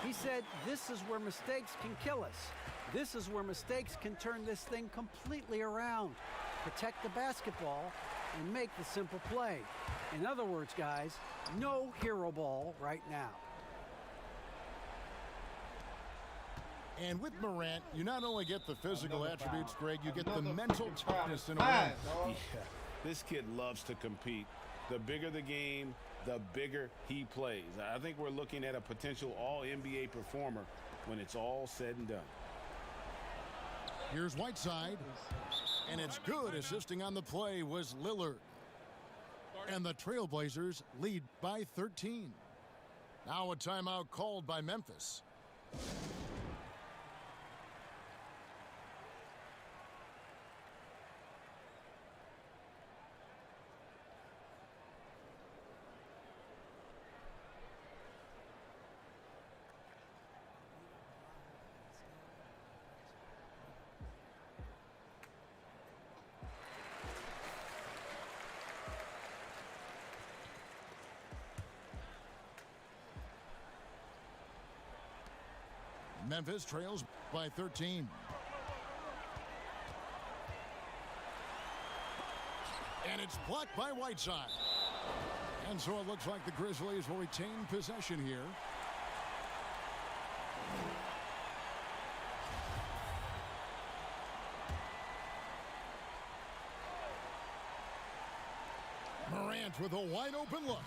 He said, this is where mistakes can kill us. This is where mistakes can turn this thing completely around. Protect the basketball and make the simple play. In other words, guys, no hero ball right now. And with Morant, you not only get the physical attributes, Greg, you get the mental toughness in a way. Yeah, this kid loves to compete. The bigger the game, the bigger he plays. I think we're looking at a potential all-NBA performer when it's all said and done. Here's Whiteside, and it's good. Assisting on the play was Lillard. And the Trailblazers lead by 13. Now a timeout called by Memphis. Memphis trails by 13. And it's blocked by Whiteside. And so it looks like the Grizzlies will retain possession here. Morant with a wide open look.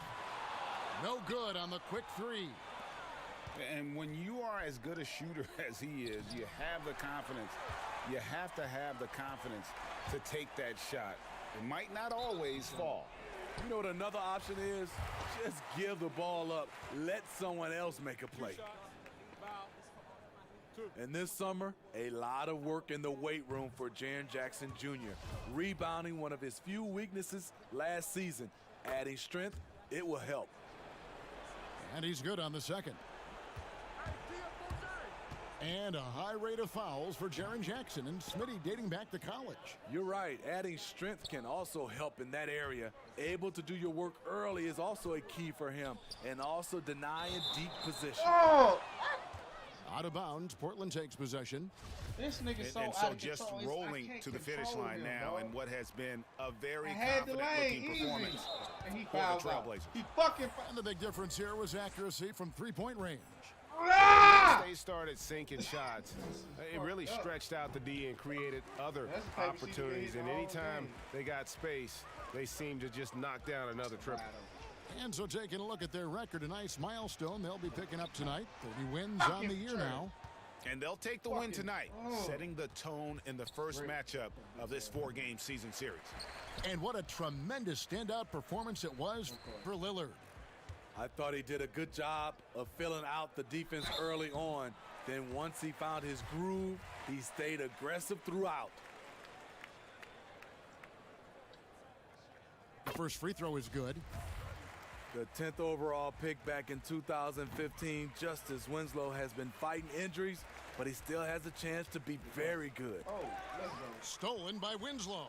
No good on the quick three. And when you are as good a shooter as he is, you have the confidence. You have to have the confidence to take that shot. It might not always fall. You know what another option is? Just give the ball up. Let someone else make a play. And this summer, a lot of work in the weight room for Jaren Jackson Jr. Rebounding, one of his few weaknesses last season. Adding strength, it will help. And he's good on the second. And a high rate of fouls for Jaren Jackson and Smitty dating back to college. You're right. Adding strength can also help in that area. Able to do your work early is also a key for him. And also denying deep position. Oh! Out of bounds, Portland takes possession. This nigga so and out so of just control. rolling to the finish line now in what has been a very had the confident-looking lane, performance and he for the fouls out. Trailblazers. He fucking And the big difference here was accuracy from three-point range. Ah! Once they started sinking shots, it really stretched out the D and created other opportunities. And anytime they got space, they seemed to just knock down another triple. And so taking a look at their record, a nice milestone they'll be picking up tonight. 30 wins on the year now. And they'll take the win tonight, setting the tone in the first matchup of this 4-game season series. And what a tremendous standout performance it was for Lillard. I thought he did a good job of filling out the defense early on. Then once he found his groove, he stayed aggressive throughout. The first free throw is good. The 10th overall pick back in 2015, Justice Winslow has been fighting injuries, but he still has a chance to be very good. Oh, let's go. Stolen by Winslow.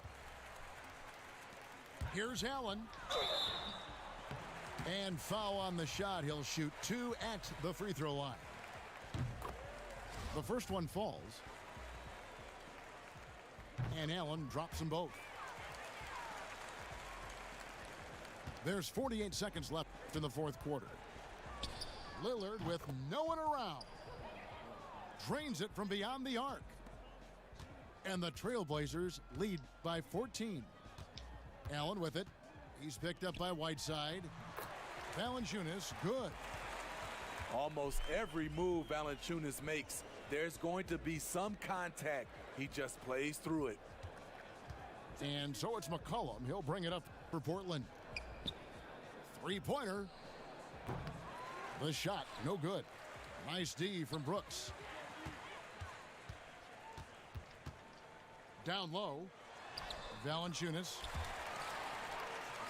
Here's Allen. And foul on the shot. He'll shoot 2 at the free throw line. The first one falls. And Allen drops them both. There's 48 seconds left in the fourth quarter. Lillard with no one around. Drains it from beyond the arc. And the Trailblazers lead by 14. Allen with it. He's picked up by Whiteside. Valanciunas, good. Almost every move Valanciunas makes, there's going to be some contact. He just plays through it. And so it's McCollum. He'll bring it up for Portland. Three-pointer. The shot, no good. Nice D from Brooks. Down low. Valanciunas.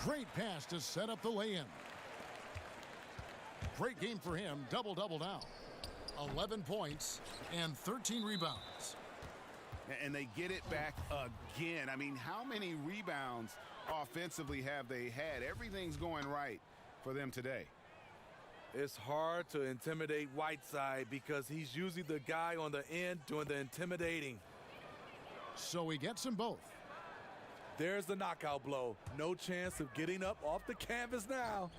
Great pass to set up the lay-in. Great game for him. Double-double now. 11 points and 13 rebounds. And they get it back again. I mean, how many rebounds offensively have they had? Everything's going right for them today. It's hard to intimidate Whiteside because he's usually the guy on the end doing the intimidating. So he gets them both. There's the knockout blow. No chance of getting up off the canvas now.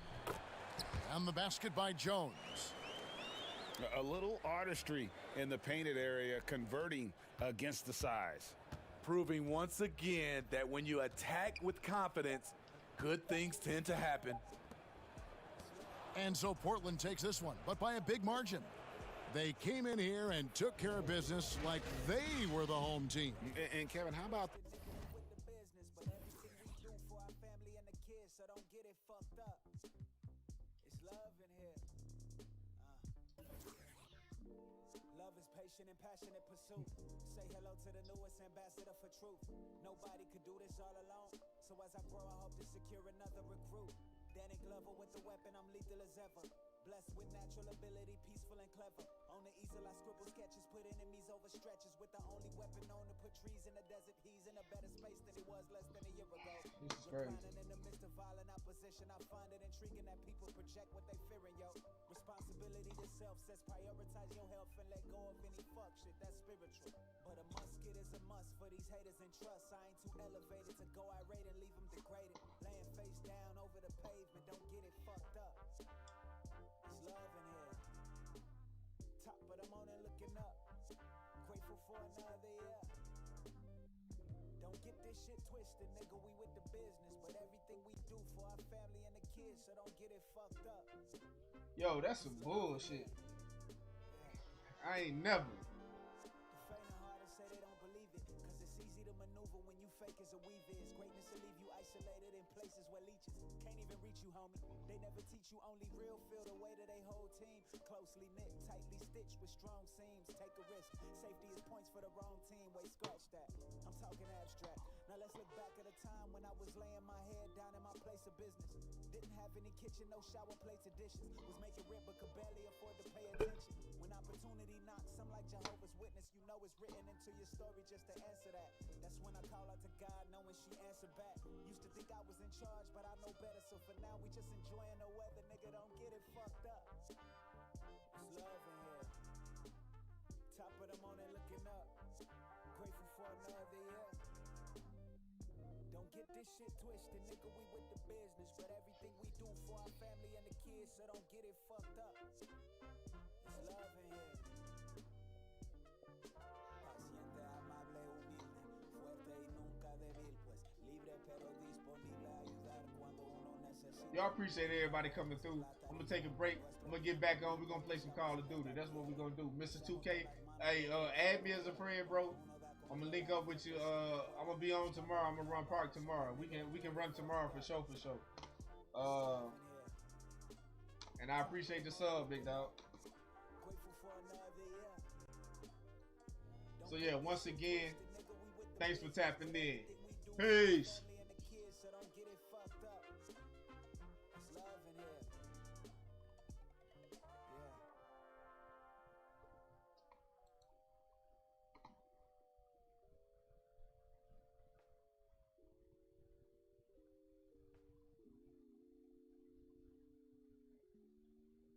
And the basket by Jones. A little artistry in the painted area, converting against the size. Proving once again that when you attack with confidence, good things tend to happen. And so Portland takes this one, but by a big margin. They came in here and took care of business like they were the home team. And Kevin, how about and passionate pursuit. Say hello to the newest ambassador for truth. Nobody could do this all alone. So as I grow, I hope to secure another recruit. Danny Glover with the weapon, I'm lethal as ever. Blessed with natural ability, peaceful and clever. On the easel, I scribble sketches, put enemies over stretches. With the only weapon known to put trees in the desert. He's in a better space than he was less than a year ago. This is crazy. In the midst of violent opposition, I find it intriguing that people project what they fearing, yo. Responsibility to self says prioritize your health and let go of any fuck shit. That's spiritual. But a musket is a must for these haters and trust. I ain't too elevated to go irate and leave them degraded. Laying face down over the pavement, don't get it fucked up. It's love in here. Top of the morning looking up. Grateful for another year. Don't get this shit twisted, nigga, we with the business. But everything we do for our family and the kids, so don't get it fucked up. Yo, that's some bullshit. I ain't never. The faint of heart say they don't believe it, cause it's easy to maneuver when you fake as a weave is. Greatness will leave you isolated in places where leeches can't even reach you, homie. They never teach you, only real feel the way to they whole team. Closely knit, tightly stitched with strong seams. Take a risk, safety is points for the wrong team. Wait, scratch that, I'm talking abstract. Now let's look back at a time when I was laying my head down in my place of business. Didn't have any kitchen, no shower plates or dishes. Was making rent but could barely afford to pay attention. When opportunity knocks, I'm like Jehovah's Witness. You know it's written into your story just to answer that. That's when I call out to God knowing she answered back. Used to think I was in charge, but I know better. So for now we just enjoying the weather, nigga, don't get it fucked up. It's love in here. Top of the morning looking up. Grateful for another year. Don't get this shit twisted, nigga, we with the business. But everything we do for our family and the kids, so don't get it fucked up. It's love in here. Paciente, amable, humilde, fuerte y nunca débil, pues libre pero disponible a ayudar cuando uno necesita. Y'all appreciate everybody coming through. I'm gonna take a break. I'm gonna get back on. We're gonna play some Call of Duty. That's what we're gonna do. Mr. 2K, hey, add me as a friend, bro. I'm gonna link up with you. I'm gonna be on tomorrow. I'm gonna run park tomorrow. We can run tomorrow for sure, and I appreciate the sub, big dog. So yeah, once again, thanks for tapping in. Peace.